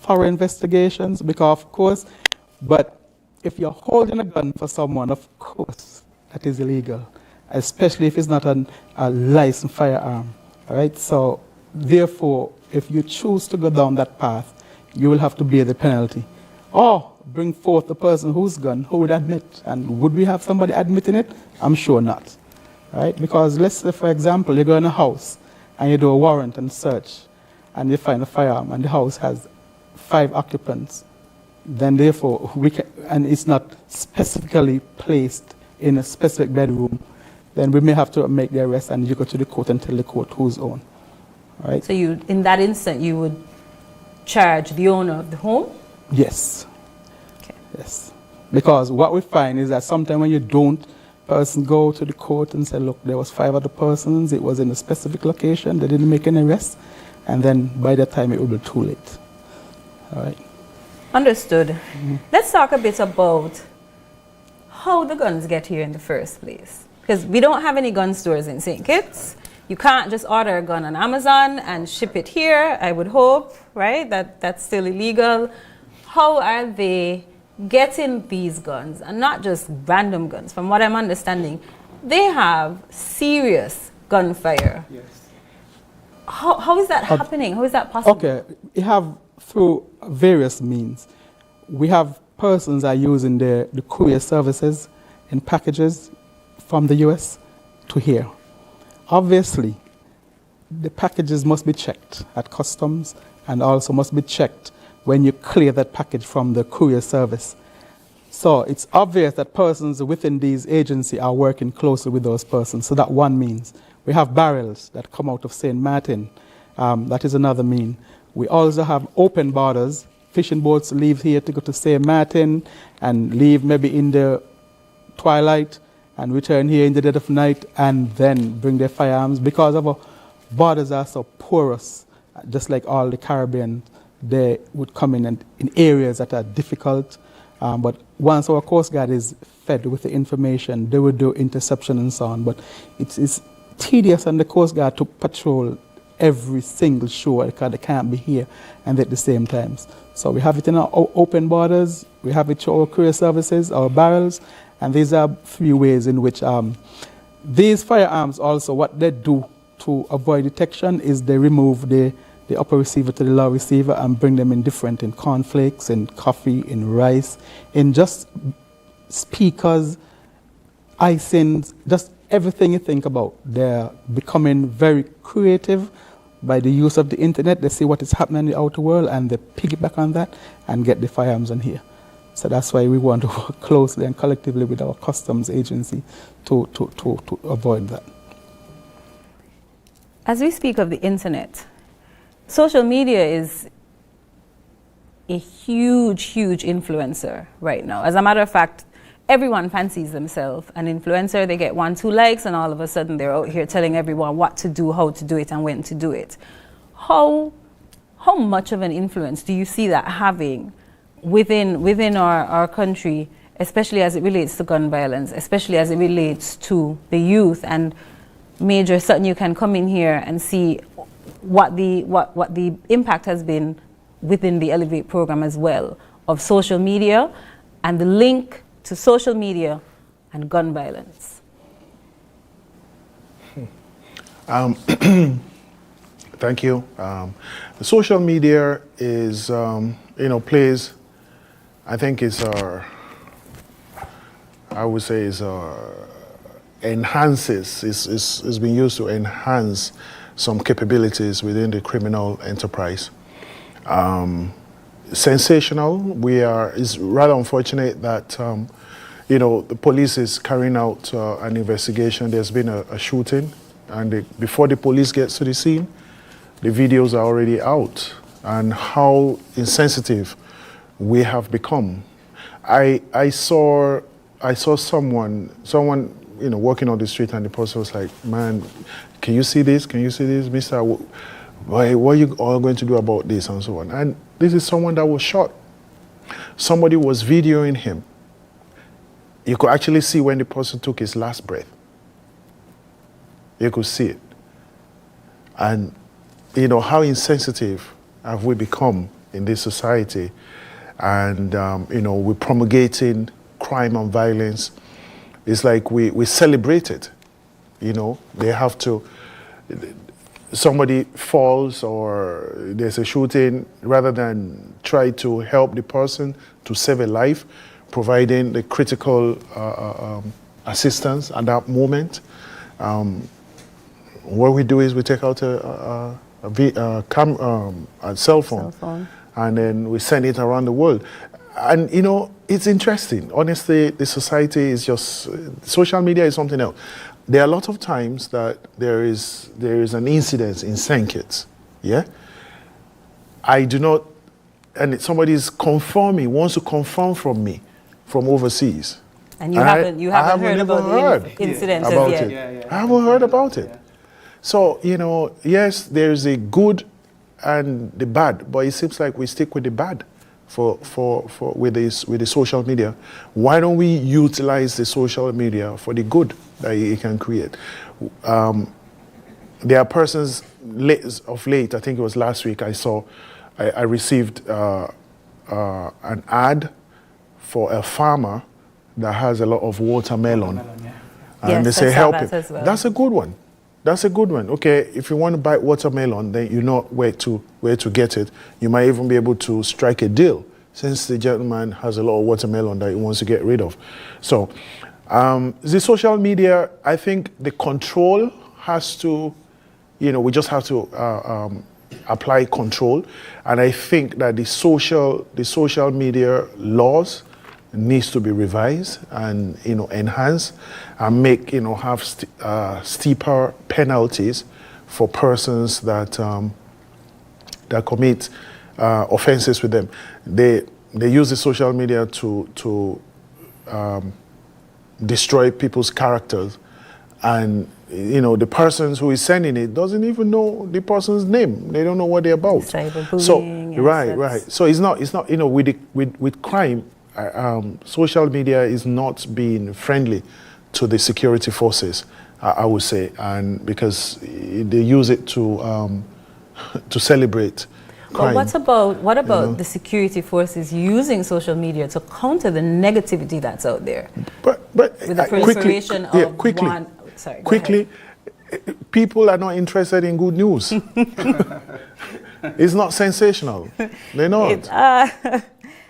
thorough investigations, because of course, but if you're holding a gun for someone, of course, that is illegal, especially if it's not a licensed firearm. All right? So therefore, if you choose to go down that path, you will have to bear the penalty. Or bring forth the person whose gun, who would admit. And would we have somebody admitting it? I'm sure not. Right? Because let's say, for example, you go in a house and you do a warrant and search and you find a firearm and the house has 5 occupants. Then therefore, and it's not specifically placed in a specific bedroom, then we may have to make the arrest and you go to the court and tell the court whose own. Right? So you, in that instant, you would charge the owner of the home? Yes. Okay. Yes. Because what we find is that sometimes when you don't, person go to the court and say, look, there was 5 other persons, it was in a specific location, they didn't make any arrest, and then by that time it will be too late. All right. Understood. Mm-hmm. Let's talk a bit about how the guns get here in the first place. Because we don't have any gun stores in St. Kitts. You can't just order a gun on Amazon and ship it here, I would hope, right? That's still illegal. How are they getting these guns, and not just random guns? From what I'm understanding, they have serious gunfire. Yes. How is that happening? How is that possible? Okay, you have through various means. We have persons are using the courier services in packages from the US to here. Obviously, the packages must be checked at customs and also must be checked when you clear that package from the courier service. So it's obvious that persons within these agencies are working closely with those persons. So that one means. We have barrels that come out of St. Martin. That is another mean. We also have open borders. Fishing boats leave here to go to St. Martin and leave maybe in the twilight and return here in the dead of night and then bring their firearms. Because our borders are so porous, just like all the Caribbean, they would come in areas that are difficult. But once our Coast Guard is fed with the information, they will do interception and so on. But it's tedious on the Coast Guard to patrol every single shore because they can't be here and at the same times. So we have it in our open borders, we have it through our courier services, our barrels, and these are 3 ways in which these firearms also, what they do to avoid detection is they remove the upper receiver to the lower receiver and bring them in different, in cornflakes, in coffee, in rice, in just speakers, icings, just everything you think about. They're becoming very creative by the use of the internet. They see what is happening in the outer world and they piggyback on that and get the firearms in here. So that's why we want to work closely and collectively with our customs agency to avoid that. As we speak of the internet, social media is a huge influencer right now. As a matter of fact, everyone fancies themselves an influencer. They get 1-2 likes and all of a sudden they're out here telling everyone what to do, how to do it, and when to do it. How much of an influence do you see that having within our country, especially as it relates to gun violence, especially as it relates to the youth? And Major Sutton, you can come in here and see what the impact has been within the Elevate program as well, of social media and the link to social media and gun violence. Thank you. The social media is, plays, I think is our, I would say is our, enhances, is being used to enhance some capabilities within the criminal enterprise. Sensational. It's rather unfortunate that, the police is carrying out an investigation. There's been a shooting, and before the police gets to the scene, the videos are already out, and how insensitive we have become. I saw someone, walking on the street, and the person was like, "Man, can you see this? Can you see this, Mister? What are you all going to do about this?" and so on. And this is someone that was shot. Somebody was videoing him. You could actually see when the person took his last breath. You could see it. And, how insensitive have we become in this society? And, we're promulgating crime and violence. It's like we celebrate it. They have to, somebody falls or there's a shooting, rather than try to help the person to save a life, providing the critical assistance at that moment. What we do is we take out a cell phone, and then we send it around the world. And, it's interesting. Honestly, the society is just, social media is something else. There are a lot of times that there is an incident in St. Kitts, yeah? I do not, and somebody is confirming, wants to confirm from me, from overseas. And you haven't heard about the incident as yet? Yeah. I haven't heard about it. So, yes, there's a good and the bad, but it seems like we stick with the bad with the social media. Why don't we utilize the social media for the good that it can create? There are persons of late, I think it was last week, I received an ad for a farmer that has a lot of watermelon. And they say help him. Well. That's a good one. That's a good one. Okay, if you want to buy watermelon, then you know where to get it. You might even be able to strike a deal, since the gentleman has a lot of watermelon that he wants to get rid of. So the social media, I think the control has to, we just have to apply control. And I think that the social media laws needs to be revised and enhanced, and make have steeper penalties for persons that that commit offenses with them. They use the social media to destroy people's characters, and the persons who is sending it doesn't even know the person's name. They don't know what they're about. Cyberbullying. So right. So it's not with crime. Social media is not being friendly to the security forces, I would say, and because they use it to celebrate crime. But what about the security forces using social media to counter the negativity that's out there? But with the proliferation quickly, people are not interested in good news. It's not sensational. They're not.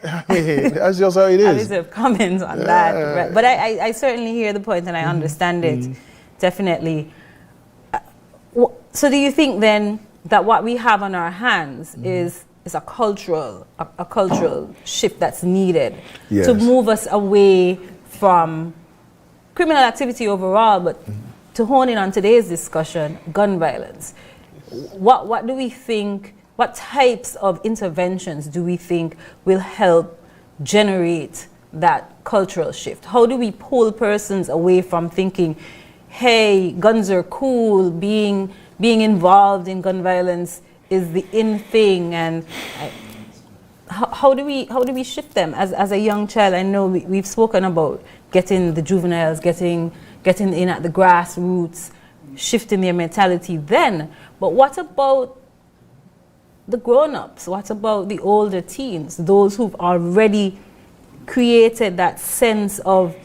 I mean, that's just how it is. I reserve comments on that. Right. But I certainly hear the point, and I understand it, definitely. So do you think then that what we have on our hands is a cultural shift that's needed to move us away from criminal activity overall, but to hone in on today's discussion, gun violence? What do we think? What types of interventions do we think will help generate that cultural shift? How do we pull persons away from thinking, hey, guns are cool, being involved in gun violence is the in thing, and how do we shift them? As a young child, I know we've spoken about getting the juveniles, getting in at the grassroots, shifting their mentality then, but what about the grown-ups? What about the older teens, those who've already created that sense of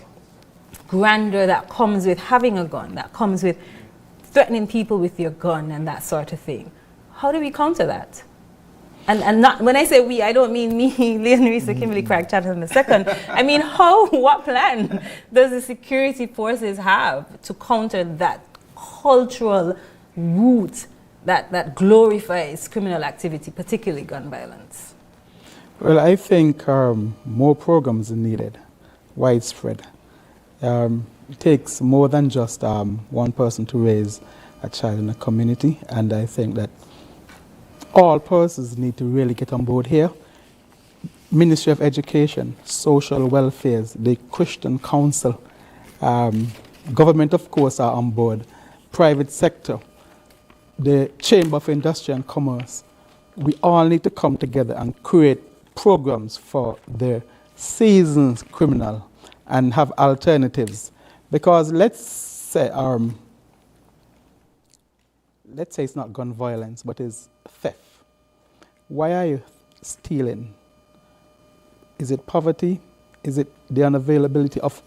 grandeur that comes with having a gun, that comes with threatening people with your gun and that sort of thing? how do we counter that? And not, when I say we, I don't mean me, Leah, Nerissa, Kimberly, Crag-Chaderton II. I mean, what plan does the security forces have to counter that cultural root that glorifies criminal activity, particularly gun violence? Well, I think more programs are needed, widespread. It takes more than just one person to raise a child in a community, and I think that all persons need to really get on board here. Ministry of Education, Social Welfare, the Christian Council, government of course are on board, private sector, the Chamber of Industry and Commerce. We all need to come together and create programs for the seasoned criminal and have alternatives. Because let's say it's not gun violence, but it's theft. Why are you stealing? Is it poverty? Is it the unavailability of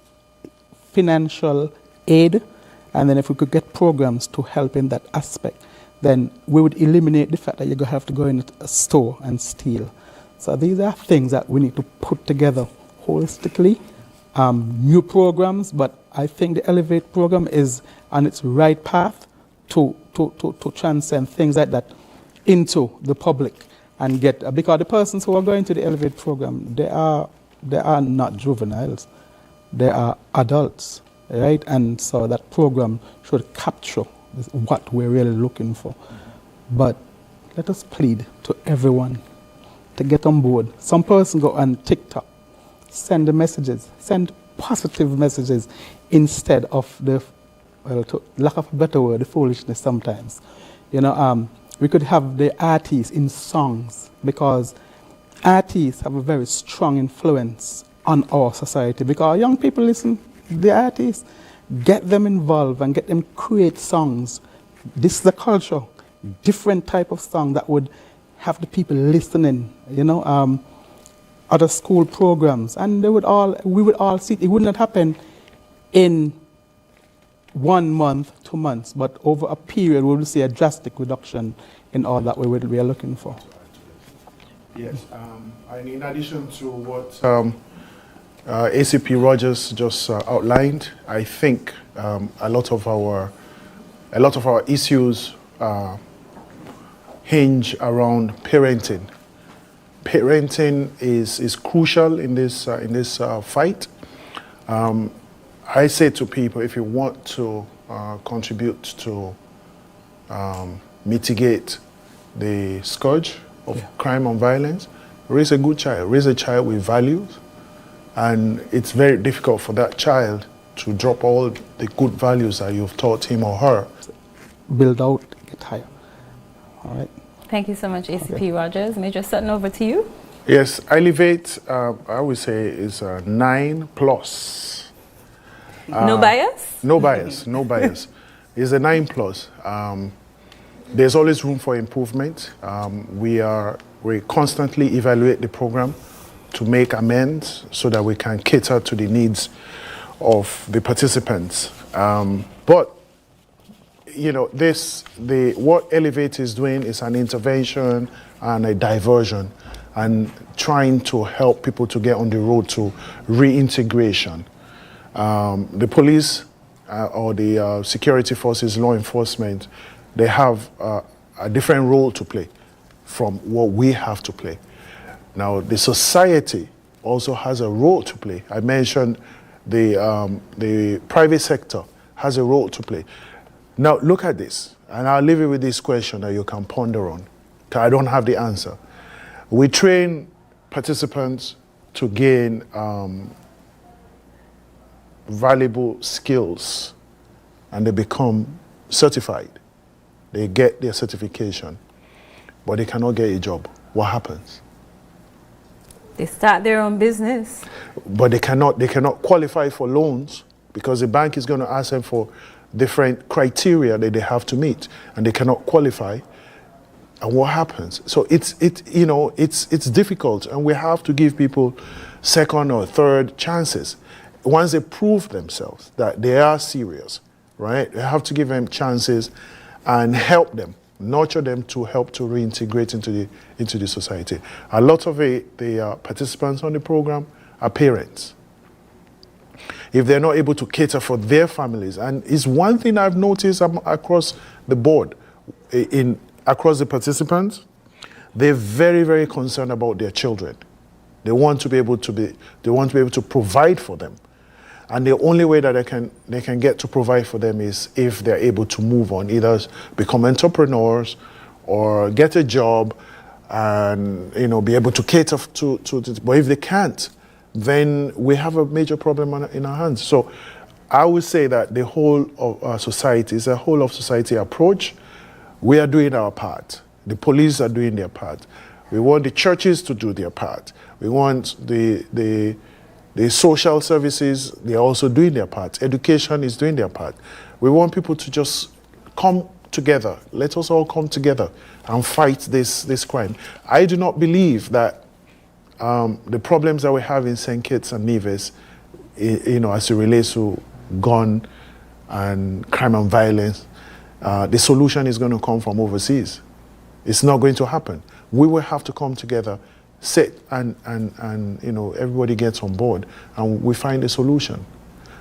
financial aid? And then if we could get programs to help in that aspect, then we would eliminate the fact that you're going to have to go in a store and steal. So these are things that we need to put together holistically. New programs, but I think the Elevate program is on its right path to transcend things like that into the public and get, because the persons who are going to the Elevate program, they are not juveniles, they are adults, right? And so that program should capture what we're really looking for. But let us plead to everyone to get on board. Some person go on TikTok, send the messages, send positive messages instead of the, well, to lack of a better word, the foolishness sometimes. You know, we could have the artists in songs, because artists have a very strong influence on our society, because young people listen to the artists. Get them involved and get them create songs. This is a culture, different type of song that would have the people listening, you know, other school programs, and we would all see it. It would not happen in 1 month, 2 months, but over a period we will see a drastic reduction in all that we are looking for. Yes, and in addition to what ACP Rogers just outlined, I think a lot of our issues hinge around parenting. Parenting is crucial in this fight. I say to people, if you want to contribute to mitigate the scourge of crime and violence, raise a good child, raise a child with values, and it's very difficult for that child to drop all the good values that you've taught him or her. Build out, get higher. All right. Thank you so much, ACP Rogers. Major Sutton, over to you. Yes, Elevate, I would say, is a 9+. No bias? No bias, no bias. It's a 9+. There's always room for improvement. We constantly evaluate the program to make amends so that we can cater to the needs of the participants. But you know, what Elevate is doing is an intervention and a diversion, and trying to help people to get on the road to reintegration. The police or the security forces, law enforcement, they have a different role to play from what we have to play. Now, the society also has a role to play. I mentioned the private sector has a role to play. Now, look at this, and I'll leave you with this question that you can ponder on, because I don't have the answer. We train participants to gain valuable skills, and they become certified. They get their certification, but they cannot get a job. What happens? They start their own business. But they cannot qualify for loans, because the bank is going to ask them for different criteria that they have to meet, and they cannot qualify. And what happens? So it's difficult, and we have to give people second or third chances. Once they prove themselves that they are serious, right? We have to give them chances and help them nurture them to help to reintegrate into the society. A lot of the participants on the program are parents. If they're not able to cater for their families, and it's one thing I've noticed across the board, across the participants, they're very, very concerned about their children. They want to be able to provide for them. And the only way that they can get to provide for them is if they're able to move on, either become entrepreneurs or get a job and be able to cater to but if they can't, then we have a major problem in our hands. So I would say that the whole of our society is a whole of society approach. We are doing our part. The police are doing their part. We want the churches to do their part. We want the social services, they're also doing their part. Education is doing their part. We want people to just come together. Let us all come together and fight this crime. I do not believe that the problems that we have in St. Kitts and Nevis, as it relates to gun and crime and violence, the solution is going to come from overseas. It's not going to happen. We will have to come together, sit and everybody gets on board and we find a solution.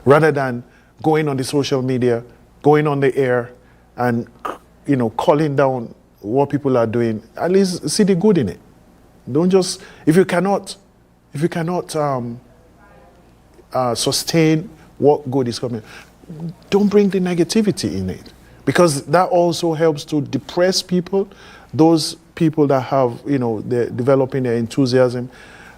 Rather than going on the social media, going on the air and calling down what people are doing, at least see the good in it. Don't just, if you cannot sustain what good is coming, don't bring the negativity in it, because that also helps to depress people. Those people that have, they're developing their enthusiasm,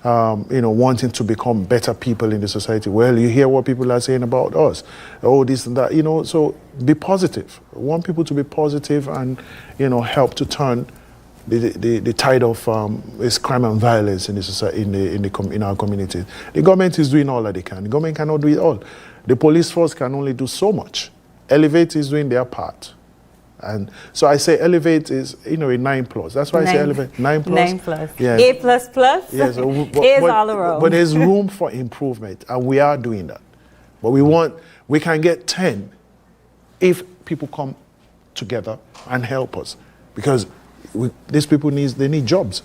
wanting to become better people in the society. Well, you hear what people are saying about us, oh, this and that, so be positive. I want people to be positive and, help to turn the tide of this crime and violence in the society, in our communities. The government is doing all that they can. The government cannot do it all. The police force can only do so much. Elevate is doing their part. And so I say Elevate is, a 9+. That's why I say Elevate, 9+. 9+. Yes. A++. Yes. A's all around. But there's room for improvement, and we are doing that. But we can get 10 if people come together and help us, because these people need jobs.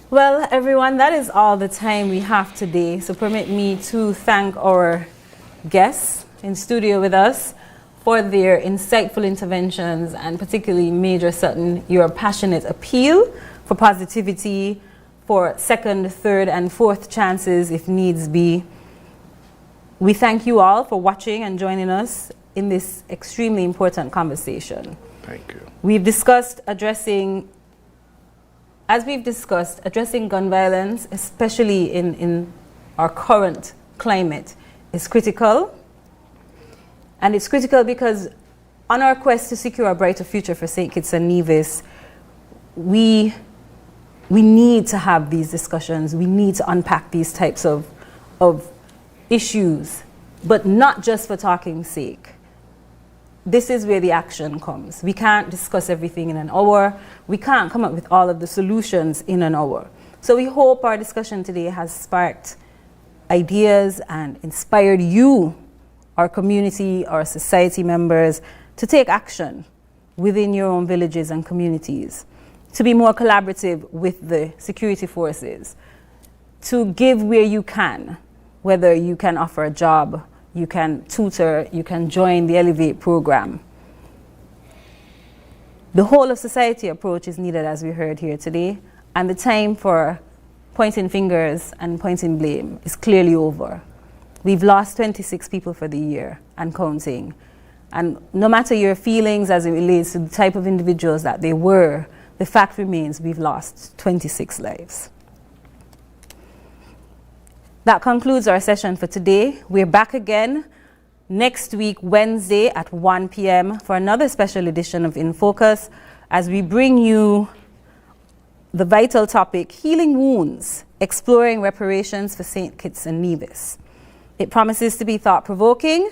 Well, everyone, that is all the time we have today. So permit me to thank our guests in studio with us for their insightful interventions, and particularly Major Sutton, your passionate appeal for positivity, for second, third, and fourth chances if needs be. We thank you all for watching and joining us in this extremely important conversation. Thank you. We've discussed addressing gun violence, especially in our current climate, is critical. And it's critical because on our quest to secure a brighter future for St. Kitts and Nevis, we need to have these discussions. We need to unpack these types of issues, but not just for talking's sake. This is where the action comes. We can't discuss everything in an hour. We can't come up with all of the solutions in an hour. So we hope our discussion today has sparked ideas and inspired you, our community, our society members, to take action within your own villages and communities, to be more collaborative with the security forces, to give where you can, whether you can offer a job, you can tutor, you can join the Elevate program. The whole of society approach is needed, as we heard here today, and the time for pointing fingers and pointing blame is clearly over. We've lost 26 people for the year and counting. And no matter your feelings as it relates to the type of individuals that they were, the fact remains we've lost 26 lives. That concludes our session for today. We're back again next week, Wednesday at 1 p.m. for another special edition of In Focus, as we bring you the vital topic, Healing Wounds, Exploring Reparations for St. Kitts and Nevis. It promises to be thought-provoking,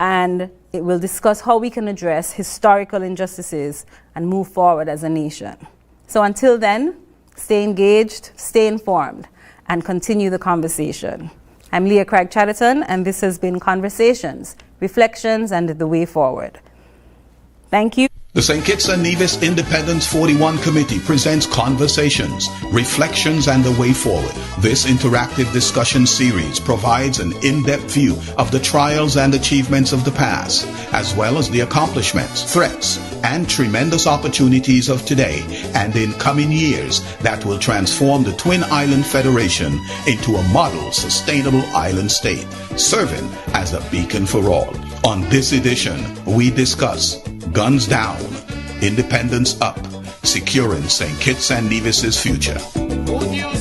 and it will discuss how we can address historical injustices and move forward as a nation. So until then, stay engaged, stay informed, and continue the conversation. I'm Leah Crag-Chaderton, and this has been Conversations, Reflections, and the Way Forward. Thank you. The St. Kitts and Nevis Independence 41 Committee presents Conversations, Reflections and the Way Forward. This interactive discussion series provides an in-depth view of the trials and achievements of the past, as well as the accomplishments, threats, and tremendous opportunities of today and in coming years that will transform the Twin Island Federation into a model sustainable island state, serving as a beacon for all. On this edition, we discuss Guns Down, Independence Up, Securing St. Kitts and Nevis's Future. Would you